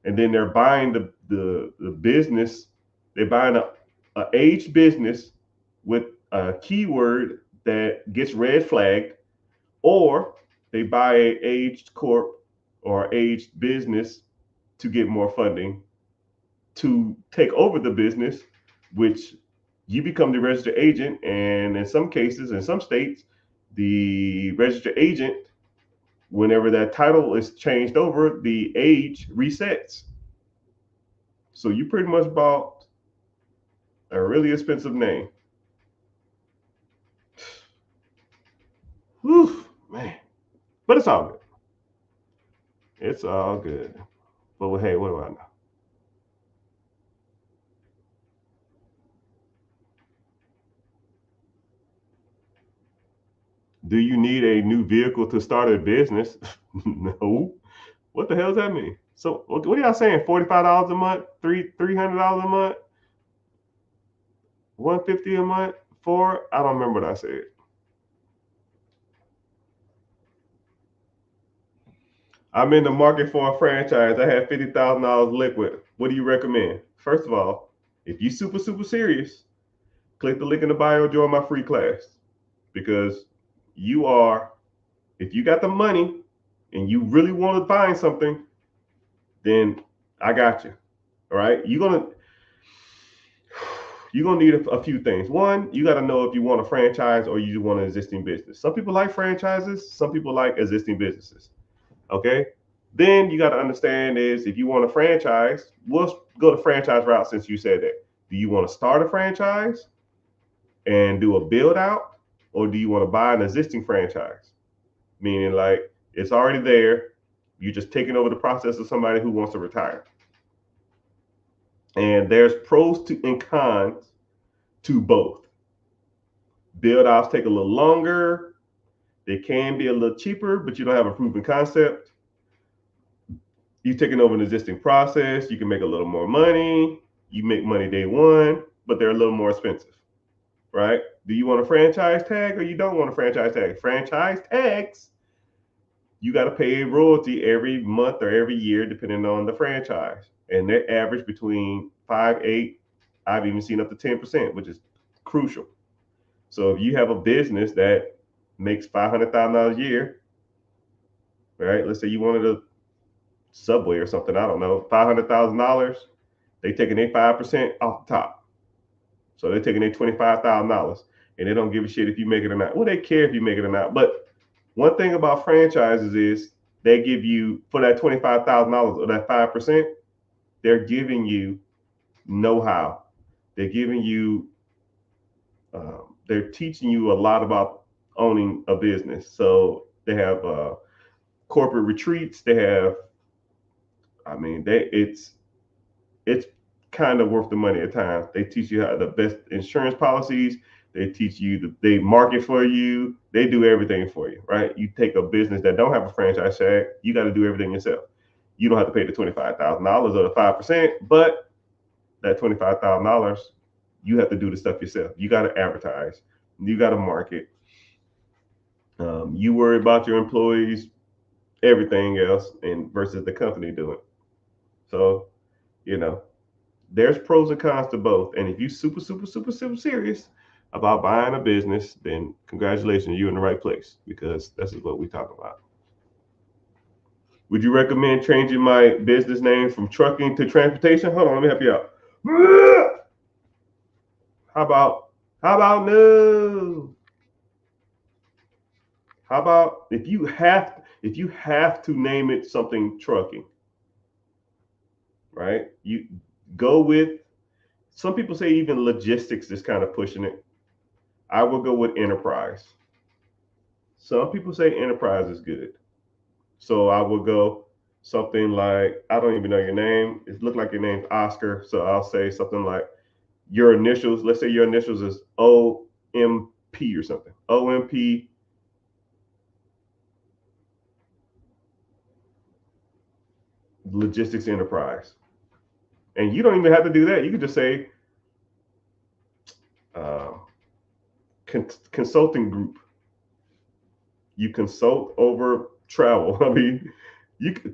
and then they're buying the business. They're buying a aged business with a keyword that gets red flagged, or They buy a aged corp or aged business to get more funding to take over the business, which you become the registered agent. And in some cases, in some states, the registered agent, whenever that title is changed over, the age resets. So you pretty much bought a really expensive name. Whew, man. But it's all good. It's all good. But hey, what do I know? Do you need a new vehicle to start a business? No. What the hell does that mean? So what are y'all saying? $45 a month, $300 a month, 150 a month, for I don't remember what I said. I'm in the market for a franchise. I have $50,000 liquid. What do you recommend? First of all, if you super serious, click the link in the bio, join my free class. Because you are, if you got the money and you really want to find something, then I got you. All right. You're gonna need a few things. One, you got to know if you want a franchise or you want an existing business. Some people like franchises, some people like existing businesses. Okay. Then you got to understand is if you want a franchise, we'll go the franchise route since you said that. Do you want to start a franchise and do a build out, or do you want to buy an existing franchise? Meaning like it's already there, you're just taking over the process of somebody who wants to retire. And there's pros to and cons to both. Build outs take a little longer. They can be a little cheaper, but you don't have a proven concept. You're taking over an existing process. You can make a little more money. You make money day one, but they're a little more expensive, right? Do you want a franchise tag or you don't want a franchise tag? Franchise tags, you got to pay a royalty every month or every year, depending on the franchise. And they average between 5, 8, I've even seen up to 10%, which is crucial. So if you have a business that makes $500,000 a year, right? Let's say you wanted a Subway or something, I don't know, $500,000, they taking their 5% off the top. So they're taking their $25,000 and they don't give a shit if you make it or not. Well, they care if you make it or not. But one thing about franchises is they give you, for that $25,000 or that 5%, they're giving you know-how. They're giving you, they're teaching you a lot about owning a business. So they have corporate retreats. They have, I mean, it's kind of worth the money at times. They teach you how the best insurance policies. They teach you, they market for you. They do everything for you, right? You take a business that don't have a franchise tag, you got to do everything yourself. You don't have to pay the $25,000 or the 5%, but that $25,000, you have to do the stuff yourself. You got to advertise. You got to market. You worry about your employees, everything else, and versus the company doing. So, you know, there's pros and cons to both. And if you super serious about buying a business, then congratulations, you're in the right place because this is what we talk about. Would you recommend changing my business name from trucking to transportation? Hold on, let me help you out. How about no? How about if you have to name it something trucking, right? You go with, some people say even logistics is kind of pushing it. I will go with enterprise. Some people say enterprise is good. So I will go something like, I don't even know your name. It looked like your name's Oscar. So I'll say something like your initials. Let's say your initials is OMP or something. OMP Logistics Enterprise. And you don't even have to do that. You can just say uh, consulting group. You consult over travel. I mean,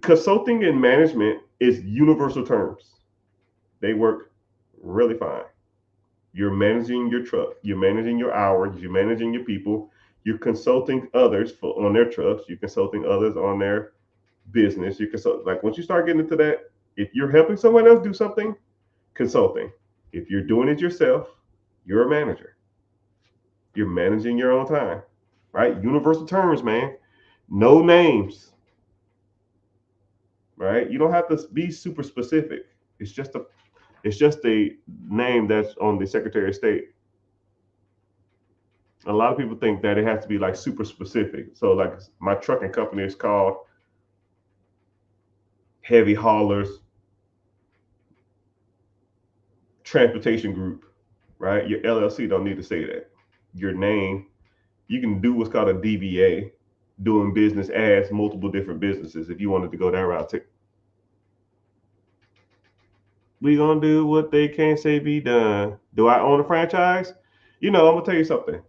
consulting and management is universal terms. They work really fine. You're managing your truck, you're managing your hours, you're managing your people, You're consulting others on their trust. You're consulting others on their business. You consult, like once you start getting into that, if you're helping someone else do something, consulting. If you're doing it yourself, you're a manager. You're managing your own time, right? Universal terms, man. No names, right? You don't have to be super specific. It's just a name that's on the Secretary of State. A lot of people think that it has to be like super specific. So like my trucking company is called Heavy Haulers Transportation Group, right? Your LLC don't need to say that. Your name, you can do what's called a DBA, doing business as multiple different businesses if you wanted to go that route too. We gonna do what they can't say be done. Do I own a franchise? I'm gonna tell you something.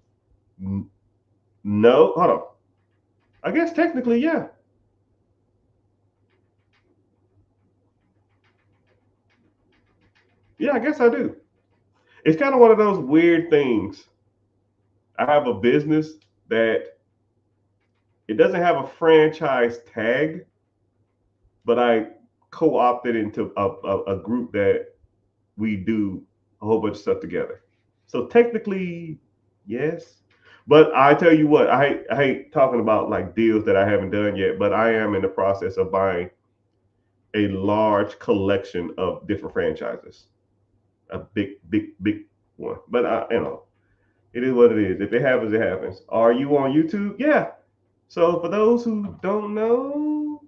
No, hold on. I guess technically, yeah. Yeah, I guess I do. It's kind of one of those weird things. I have a business that it doesn't have a franchise tag, but I co-opted into a group that we do a whole bunch of stuff together. So technically, yes. But I tell you what, I hate talking about like deals that I haven't done yet, but I am in the process of buying a large collection of different franchises. A big, big, big one. But it is what it is. If it happens, it happens. Are you on YouTube? Yeah. So for those who don't know,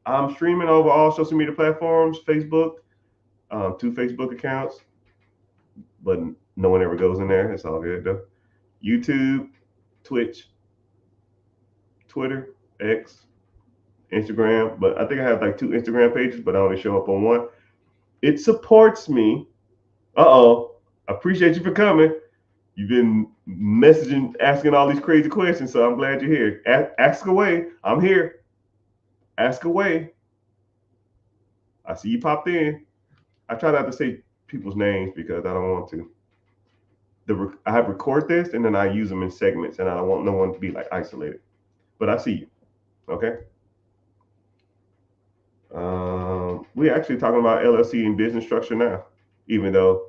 I'm streaming over all social media platforms, Facebook, two Facebook accounts, but no one ever goes in there. It's all good though. YouTube, Twitch, Twitter, X, Instagram. But I think I have like two Instagram pages, but I only show up on one. It supports me. Uh-oh. I appreciate you for coming. You've been messaging, asking all these crazy questions, so I'm glad you're here. Ask away. I'm here. Ask away. I see you popped in. I try not to say people's names because I don't want to. I have record this and then I use them in segments, and I don't want no one to be like isolated. But I see you. Okay. We're actually talking about LLC and business structure now, even though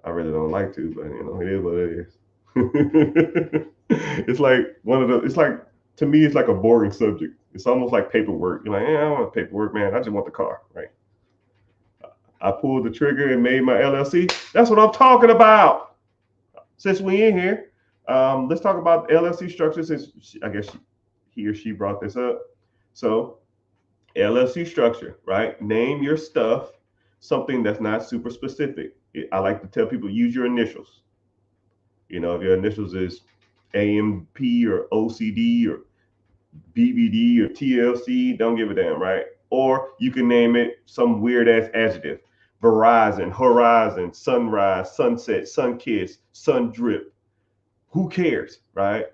I really don't like to, but it is what it is. It's like one of the. It's like to me, it's like a boring subject. It's almost like paperwork. You're like, I don't want paperwork, man. I just want the car, right? I pulled the trigger and made my LLC. That's what I'm talking about. Since we in here, let's talk about LLC structure. Since I guess he or she brought this up. So LLC structure, right? Name your stuff something that's not super specific. I like to tell people use your initials. If your initials is AMP or OCD or BBD or TLC, don't give a damn, right? Or you can name it some weird ass adjective. Verizon, Horizon, Sunrise, Sunset, Sunkiss, Sun Drip. Who cares, right?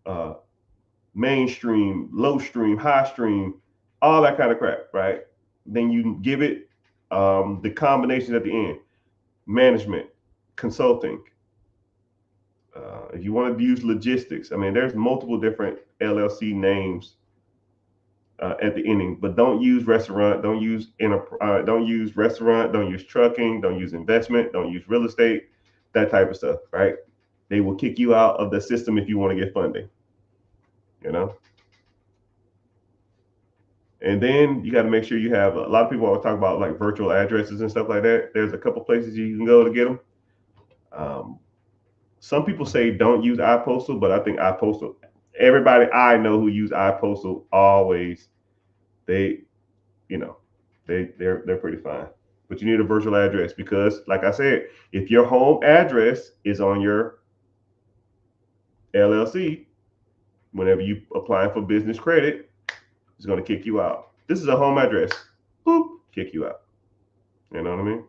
Uh, Mainstream, low stream, high stream, all that kind of crap, right? Then you give it the combinations at the end: management, consulting. If you want to use logistics, I mean, there's multiple different LLC names at the ending, but don't use restaurant, don't use restaurant, don't use trucking, don't use investment, don't use real estate, that type of stuff, right? They will kick you out of the system if you want to get funding, you know. And then you got to make sure you have. A lot of people always talk about like virtual addresses and stuff like that. There's a couple places you can go to get them. Um, some people say don't use iPostal, but I think iPostal. Everybody I know who use iPostal always they you know they're pretty fine. But you need a virtual address because, like I said, if your home address is on your LLC, whenever you apply for business credit, it's going to kick you out. This is a home address. Boop, kick you out. You know what I mean?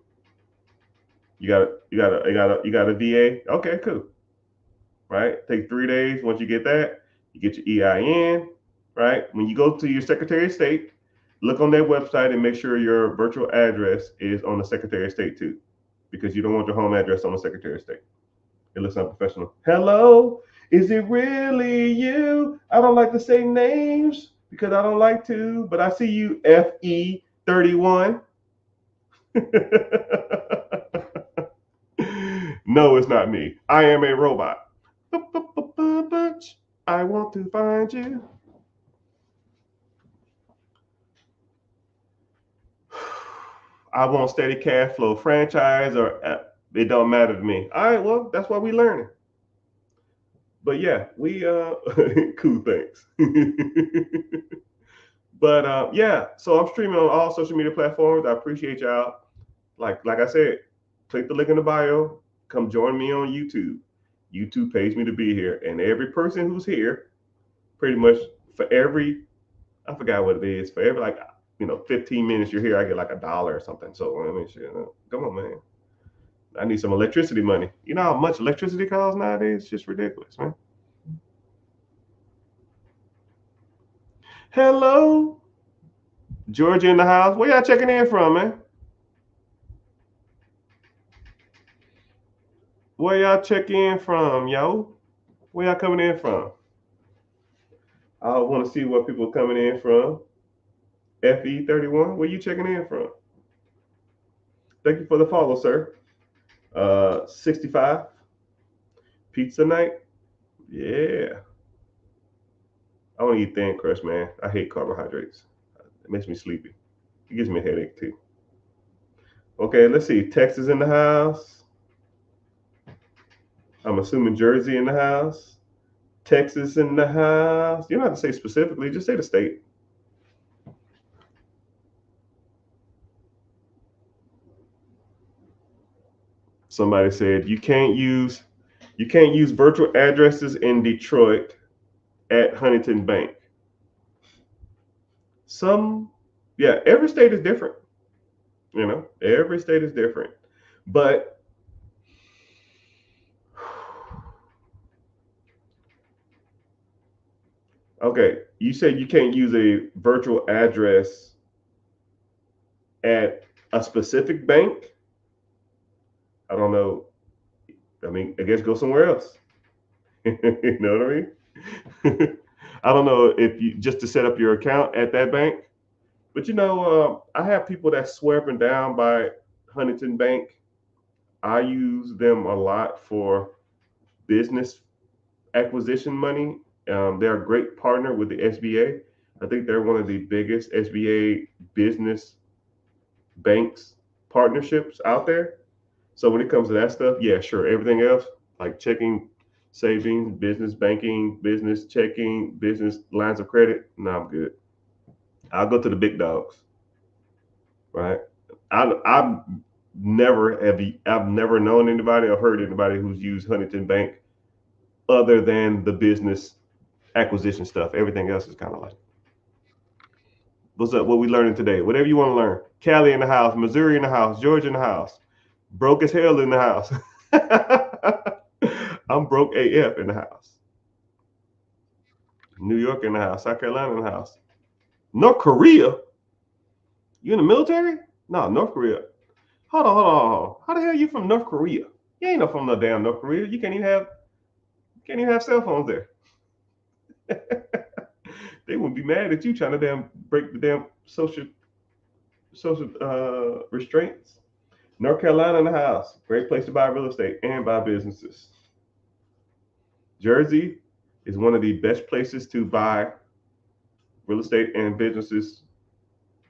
You got a VA. Okay, cool. Right? Take 3 days. Once you get that, you get your EIN. Right? When you go to your Secretary of State, look on their website and make sure your virtual address is on the Secretary of State too, because you don't want your home address on the Secretary of State. It looks unprofessional. Hello. Is it really you? I don't like to say names because I don't like to, but I see you, FE31. No, it's not me. I am a robot. I want to find you. I want steady cash flow, franchise, or it don't matter to me. All right, well, that's why we learning. But yeah, we cool things. But yeah, so I'm streaming on all social media platforms. I appreciate y'all. Like I said, click the link in the bio. Come join me on YouTube. YouTube pays me to be here, and every person who's here, pretty much for every, I forgot what it is, for every 15 minutes you're here, I get like $1 or something. So I mean, shit, come on, man. I need some electricity money. You know how much electricity costs nowadays? It's just ridiculous, man. Hello, Georgia in the house. Where y'all checking in from, man? Where y'all checking in from, yo? Where y'all coming in from? I want to see where people are coming in from. FE31, where you checking in from? Thank you for the follow, sir. 65, pizza night. Yeah. I want to eat thin crust, man. I hate carbohydrates. It makes me sleepy. It gives me a headache too. Okay, let's see. Texas in the house. I'm assuming Jersey in the house. Texas in the house. You don't have to say specifically, just say the state. Somebody said you can't use virtual addresses in Detroit at Huntington Bank. Some, yeah, every state is different. Every state is different. But okay, you said you can't use a virtual address at a specific bank. I don't know. I mean, I guess go somewhere else. You know what I mean? I don't know if you just to set up your account at that bank. But I have people that swear up and down by Huntington Bank. I use them a lot for business acquisition money. They're a great partner with the SBA. I think they're one of the biggest SBA business banks partnerships out there. So when it comes to that stuff, yeah, sure. Everything else, like checking, savings, business banking, business checking, business lines of credit, no, I'm good. I'll go to the big dogs, right? I've never known anybody or heard anybody who's used Huntington Bank other than the business acquisition stuff. Everything else is kind of like, what's up? What we learning today? Whatever you want to learn. Cali in the house, Missouri in the house, Georgia in the house, broke as hell in the house. I'm broke AF in the house. New York in the house, South Carolina in the house. North Korea? You in the military? No, North Korea. Hold on. How the hell you from North Korea? You ain't no from no damn North Korea. You can't even have cell phones there. They wouldn't be mad at you trying to damn break the damn social restraints. North Carolina in the house. Great place to buy real estate and buy businesses. Jersey is one of the best places to buy real estate and businesses.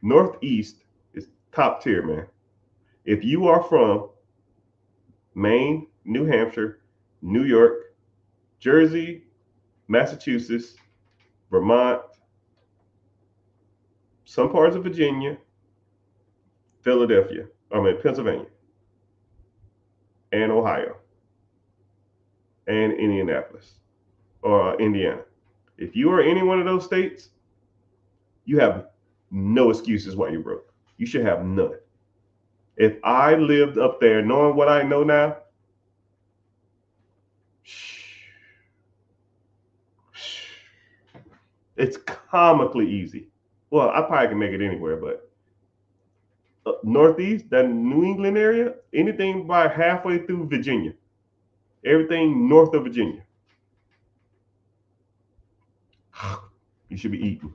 Northeast is top tier, man. If you are from Maine, New Hampshire, New York, Jersey, Massachusetts, Vermont, some parts of Virginia, Pennsylvania, and Ohio, and Indianapolis or Indiana. If you are any one of those states, you have no excuses why you're broke. You should have none. If I lived up there knowing what I know now, it's comically easy. Well, I probably can make it anywhere, but Northeast, that New England area, anything by halfway through Virginia, everything north of Virginia. You should be eating.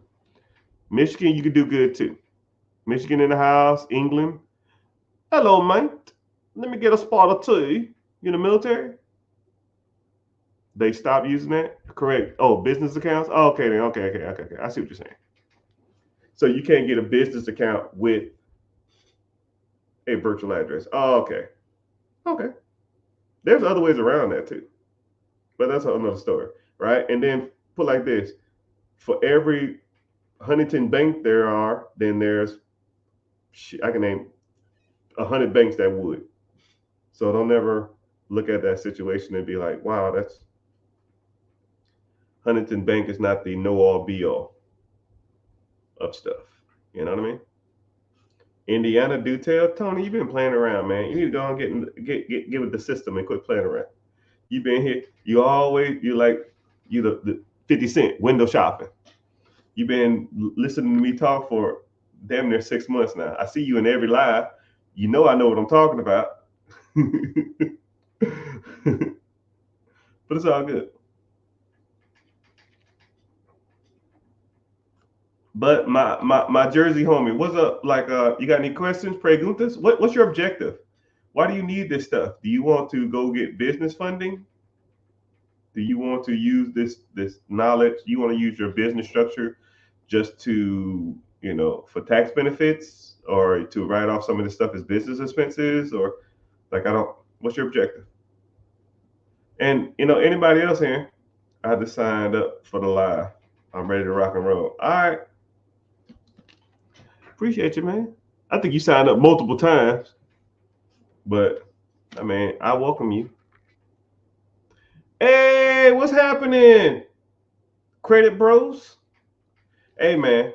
Michigan, you could do good too. Michigan in the house. England. Hello, mate. Let me get a spot or two. You in the military? They stopped using that? Correct. Oh, business accounts? Oh, okay then. Okay. I see what you're saying. So you can't get a business account with a virtual address. Oh, okay. Okay. There's other ways around that too. But that's another story, right? And then put like this: for every Huntington bank there are, then there's I can name 100 banks that would. So don't ever look at that situation and be like, wow, that's Huntington Bank is not the know all be all of stuff. You know what I mean? Indiana do tell Tony, you've been playing around, man. You need to go and get with the system and quit playing around. You've been here. You like you the 50 Cent window shopping. You've been listening to me talk for damn near 6 months now. I see you in every live. You know I know what I'm talking about. But it's all good. But my Jersey homie, what's up? Like, you got any questions, preguntas? What's your objective? Why do you need this stuff? Do you want to go get business funding? Do you want to use this knowledge? Do you want to use your business structure just to, for tax benefits, or to write off some of this stuff as business expenses, or like I don't. What's your objective? And anybody else here? I just signed up for the live. I'm ready to rock and roll. All right. Appreciate you, man. I think you signed up multiple times, but I mean, I welcome you. Hey, what's happening? Credit bros? Hey, man,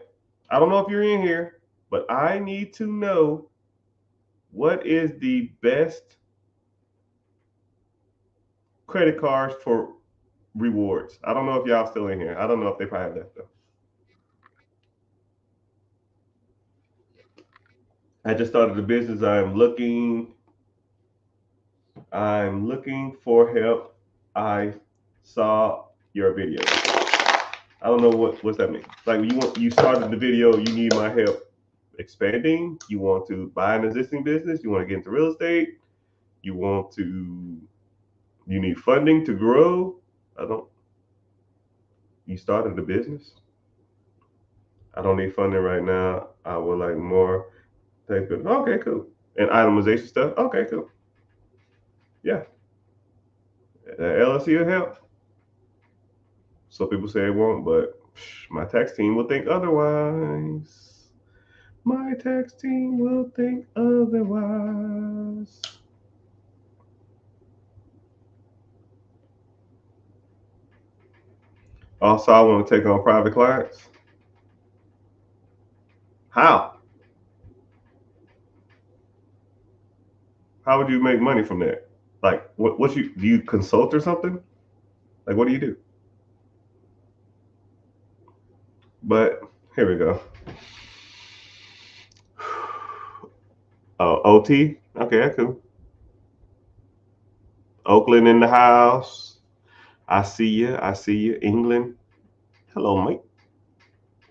I don't know if you're in here, but I need to know what is the best credit cards for rewards. I don't know if y'all still in here. I don't know if they probably have that though. I just started the business. I'm looking for help. I saw your video. I don't know what's that mean. Like you started the video, you need my help expanding, you want to buy an existing business, you want to get into real estate, you need funding to grow. I don't You started a business. I don't need funding right now. I would like more. Take it. Okay, cool. And itemization stuff. Okay, cool. Yeah. That LLC will help. So people say it won't, but my tax team will think otherwise. My tax team will think otherwise. Also, I want to take on private clients. How? How would you make money from that? Like, what you do? You consult or something? Like, what do you do? But here we go. Oh, OT. Okay, that's cool. Oakland in the house. I see you. I see you. England. Hello, mate.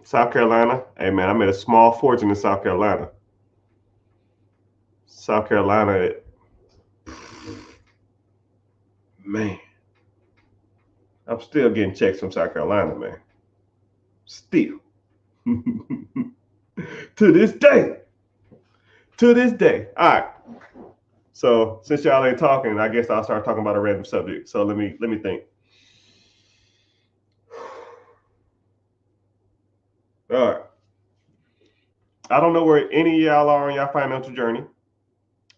South Carolina. Hey, man, I made a small fortune in South Carolina. South Carolina, man. I'm still getting checks from South Carolina, man. Still. To this day. To this day. All right. So since y'all ain't talking, I guess I'll start talking about a random subject. So let me think. All right. I don't know where any of y'all are on your financial journey.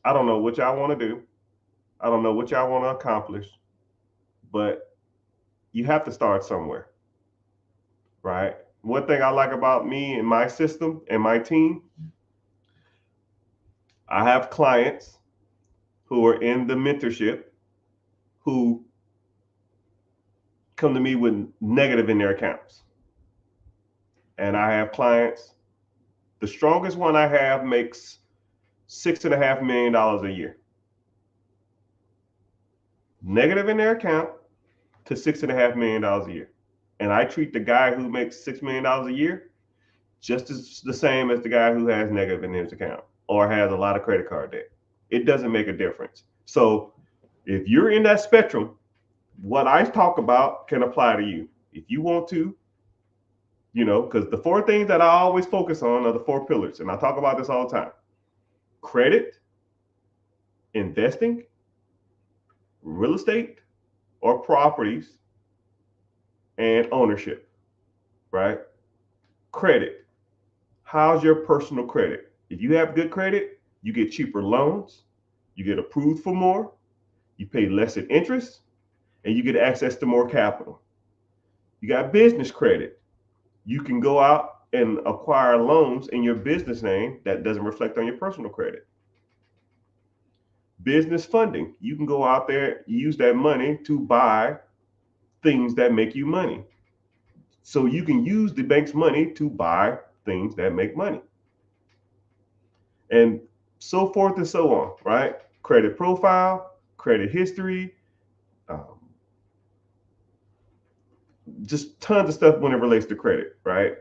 I don't know what y'all want to do. I don't know what y'all want to accomplish. But you have to start somewhere, right? One thing I like about me and my system and my team, I have clients who are in the mentorship who come to me with negative in their accounts. And I have clients, the strongest one I have makes $6.5 million a year. Negative in their account to $6.5 million a year. And I treat the guy who makes $6 million a year just as the same as the guy who has negative in his account or has a lot of credit card debt. It doesn't make a difference. So if you're in that spectrum, what I talk about can apply to you. If you want to, because the four things that I always focus on are the four pillars, and I talk about this all the time: credit, investing, real estate or properties, and ownership, right? Credit. How's your personal credit? If you have good credit, you get cheaper loans, you get approved for more, you pay less in interest, and you get access to more capital. You got business credit. You can go out and acquire loans in your business name that doesn't reflect on your personal credit. Business funding. You can go out there, use that money to buy things that make you money. So you can use the bank's money to buy things that make money. And so forth and so on, right? Credit profile, credit history, just tons of stuff when it relates to credit, right?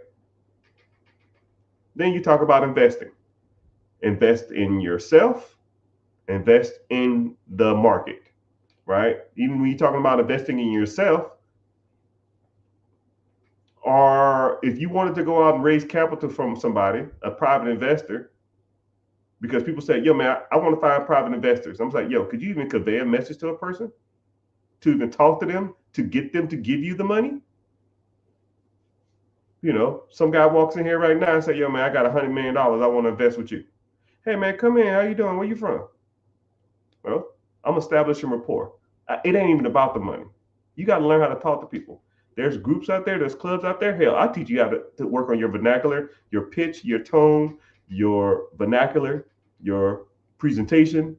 Then you talk about investing. Invest in yourself, invest in the market, right? Even when you're talking about investing in yourself, or if you wanted to go out and raise capital from somebody, a private investor, because people say, yo, man, I want to find private investors. I'm like, yo, could you even convey a message to a person? To even talk to them, to get them to give you the money? Some guy walks in here right now and say, yo, man, I got $100 million. I want to invest with you. Hey, man, come in. How you doing? Where you from? Well, I'm establishing rapport. It ain't even about the money. You got to learn how to talk to people. There's groups out there. There's clubs out there. Hell, I teach you how to work on your vernacular, your pitch, your tone, your vernacular, your presentation,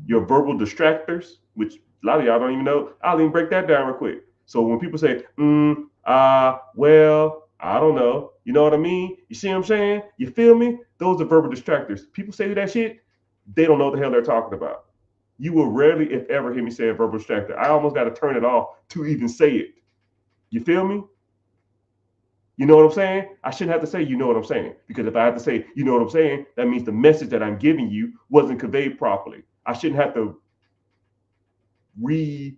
your verbal distractors, which a lot of y'all don't even know. I'll even break that down real quick. So when people say, well, I don't know, you know what I mean? You see what I'm saying? You feel me? Those are verbal distractors. People say that shit, they don't know what the hell they're talking about. You will rarely, if ever, hear me say a verbal distractor. I almost got to turn it off to even say it. You feel me? You know what I'm saying? I shouldn't have to say, you know what I'm saying. Because if I have to say, you know what I'm saying, that means the message that I'm giving you wasn't conveyed properly. I shouldn't have to re-ask,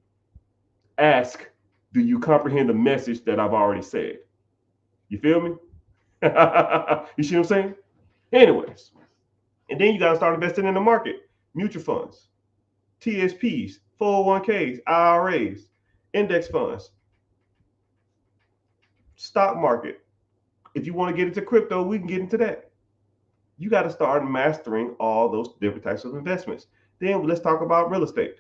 do you comprehend the message that I've already said? You feel me? You see what I'm saying? Anyways, and then you got to start investing in the market. Mutual funds, TSPs, 401ks, IRAs, index funds, stock market. If you want to get into crypto, we can get into that. You got to start mastering all those different types of investments. Then let's talk about real estate.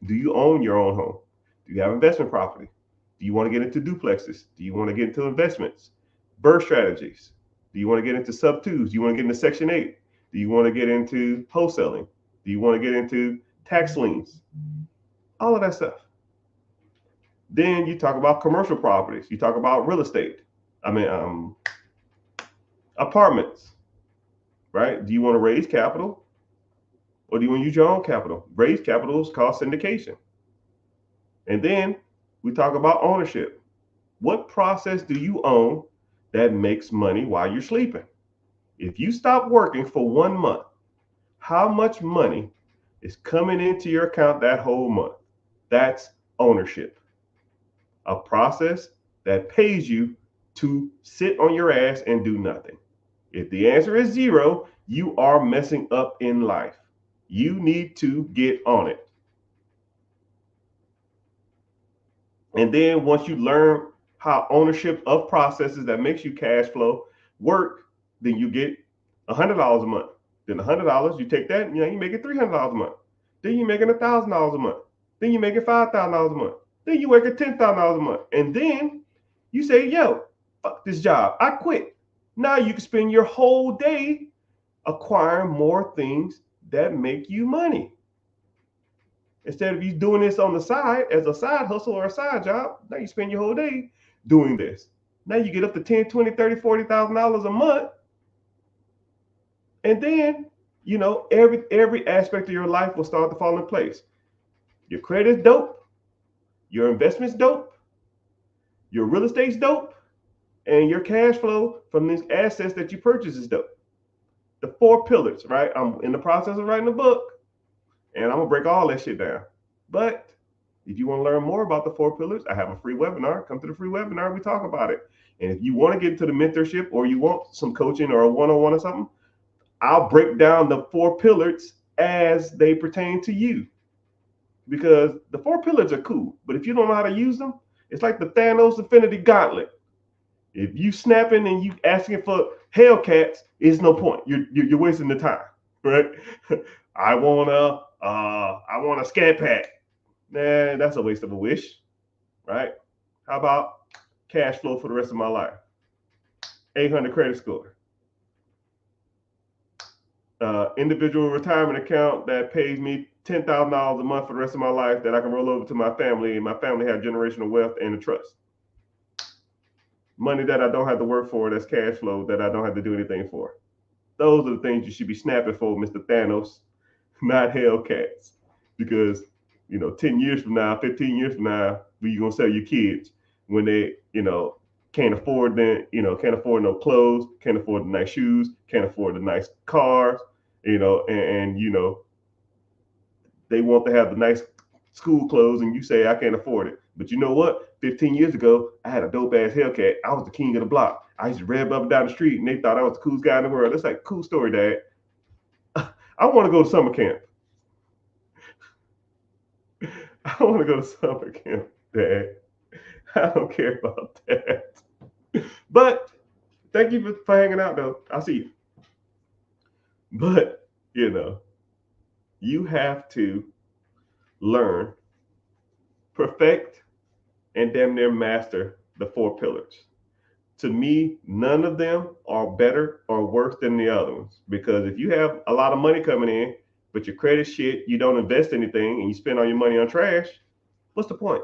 Do you own your own home? Do you have investment property? Do you want to get into duplexes? Do you want to get into investments? Birth strategies? Do you want to get into sub twos? Do you want to get into Section 8? Do you want to get into wholesaling? Do you want to get into tax liens? All of that stuff. Then you talk about commercial properties. You talk about real estate. Apartments, right? Do you want to raise capital or do you want to use your own capital? Raise capital is called syndication. And then we talk about ownership. What process do you own that makes money while you're sleeping? If you stop working for 1 month, how much money is coming into your account that whole month? That's ownership. A process that pays you to sit on your ass and do nothing. If the answer is zero, you are messing up in life. You need to get on it. And then once you learn how ownership of processes that makes you cash flow work, then you get $100 a month. Then $100, you take that, you make it $300 a month. Then you're making $1,000 a month. Then you make it $5,000 a month. Then you work at $10,000 a month. And then you say, yo, fuck this job. I quit. Now you can spend your whole day acquiring more things that make you money. Instead of you doing this on the side as a side hustle or a side job, now you spend your whole day doing this. Now you get up to $10, $20, $30, $40,000 a month. And then, every aspect of your life will start to fall in place. Your credit's dope. Your investment's dope. Your real estate's dope, and your cash flow from these assets that you purchase is dope. The 4 pillars, right? I'm in the process of writing a book, and I'm gonna break all that shit down. But if you want to learn more about the 4 pillars, I have a free webinar. Come to the free webinar, we talk about it. And if you want to get into the mentorship or you want some coaching or a one-on-one or something, I'll break down the 4 pillars as they pertain to you. Because the 4 pillars are cool, but if you don't know how to use them, it's like the Thanos Infinity Gauntlet. If you snapping and you asking for Hellcats, it's no point. You're wasting the time, right? I want a scat pack. Nah, that's a waste of a wish, right? How about cash flow for the rest of my life? 800 credit score. Individual retirement account that pays me $10,000 a month for the rest of my life that I can roll over to my family, and my family have generational wealth and a trust. Money that I don't have to work for, that's cash flow that I don't have to do anything for. Those are the things you should be snapping for, Mr. Thanos, not Hellcats. Because, 10 years from now, 15 years from now, where you gonna sell your kids when they, can't afford can't afford no clothes, can't afford the nice shoes, can't afford the nice cars, and they want to have the nice school clothes, and you say I can't afford it. But you know what? 15 years ago, I had a dope ass Hellcat. I was the king of the block. I used to rev up and down the street, and they thought I was the coolest guy in the world. That's like a cool story, Dad. I want to go to summer camp. I want to go to summer camp, Dad. I don't care about that. But thank you for hanging out, though. I'll see you. But, you have to learn, perfect, and damn near master the 4 pillars. To me, none of them are better or worse than the other ones. Because if you have a lot of money coming in, but your credit shit, you don't invest anything, and you spend all your money on trash, what's the point?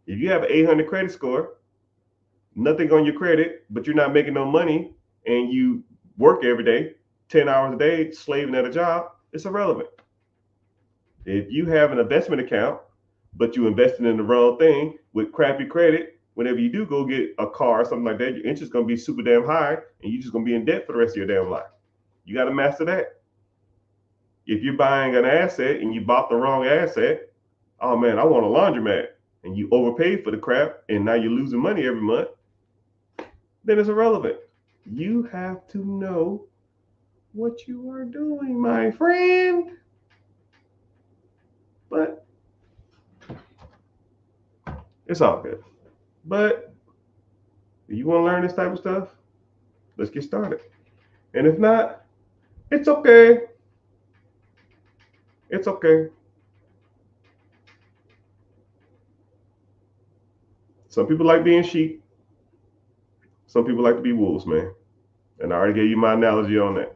If you have an 800 credit score, nothing on your credit, but you're not making no money, and you work every day, 10 hours a day, slaving at a job, it's irrelevant. If you have an investment account, but you invested in the wrong thing with crappy credit, whenever you do go get a car or something like that, your interest is going to be super damn high, and you're just going to be in debt for the rest of your damn life. You got to master that. If you're buying an asset and you bought the wrong asset, oh man, I want a laundromat, and you overpaid for the crap, and now you're losing money every month, then it's irrelevant. You have to know what you are doing, my friend. But it's all good. But if you want to learn this type of stuff, let's get started. And if not, it's okay. It's okay. Some people like being sheep. Some people like to be wolves, man. And I already gave you my analogy on that.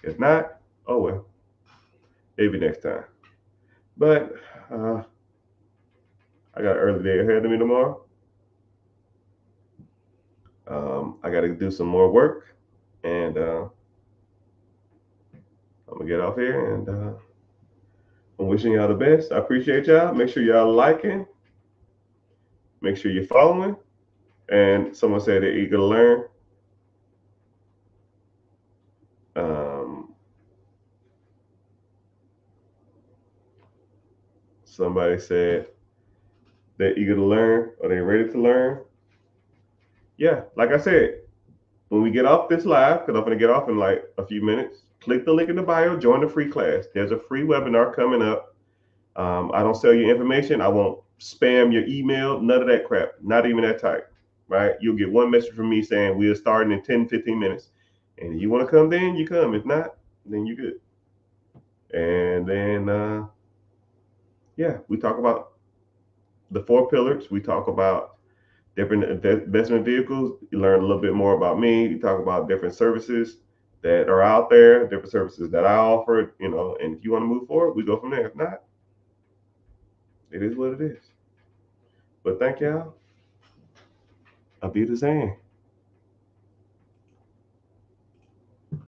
If not, oh well. Maybe next time. But I got an early day ahead of me tomorrow. I got to do some more work. And I'm going to get off here. And I'm wishing y'all the best. I appreciate y'all. Make sure y'all liking. Make sure you're following. And someone said they're eager to learn. Somebody said they're eager to learn or they're ready to learn. Yeah, like I said, when we get off this live, because I'm going to get off in like a few minutes, click the link in the bio, join the free class. There's a free webinar coming up. I don't sell you information. I won't spam your email, none of that crap, not even that type, right? You'll get one message from me saying we're starting in 10, 15 minutes. And if you want to come then, you come. If not, then you're good. And then, yeah, we talk about the 4 pillars. We talk about different investment vehicles. You learn a little bit more about me. You talk about different services that are out there, different services that I offer, and if you want to move forward, we go from there. If not, it is what it is. But thank y'all. I'll be the same.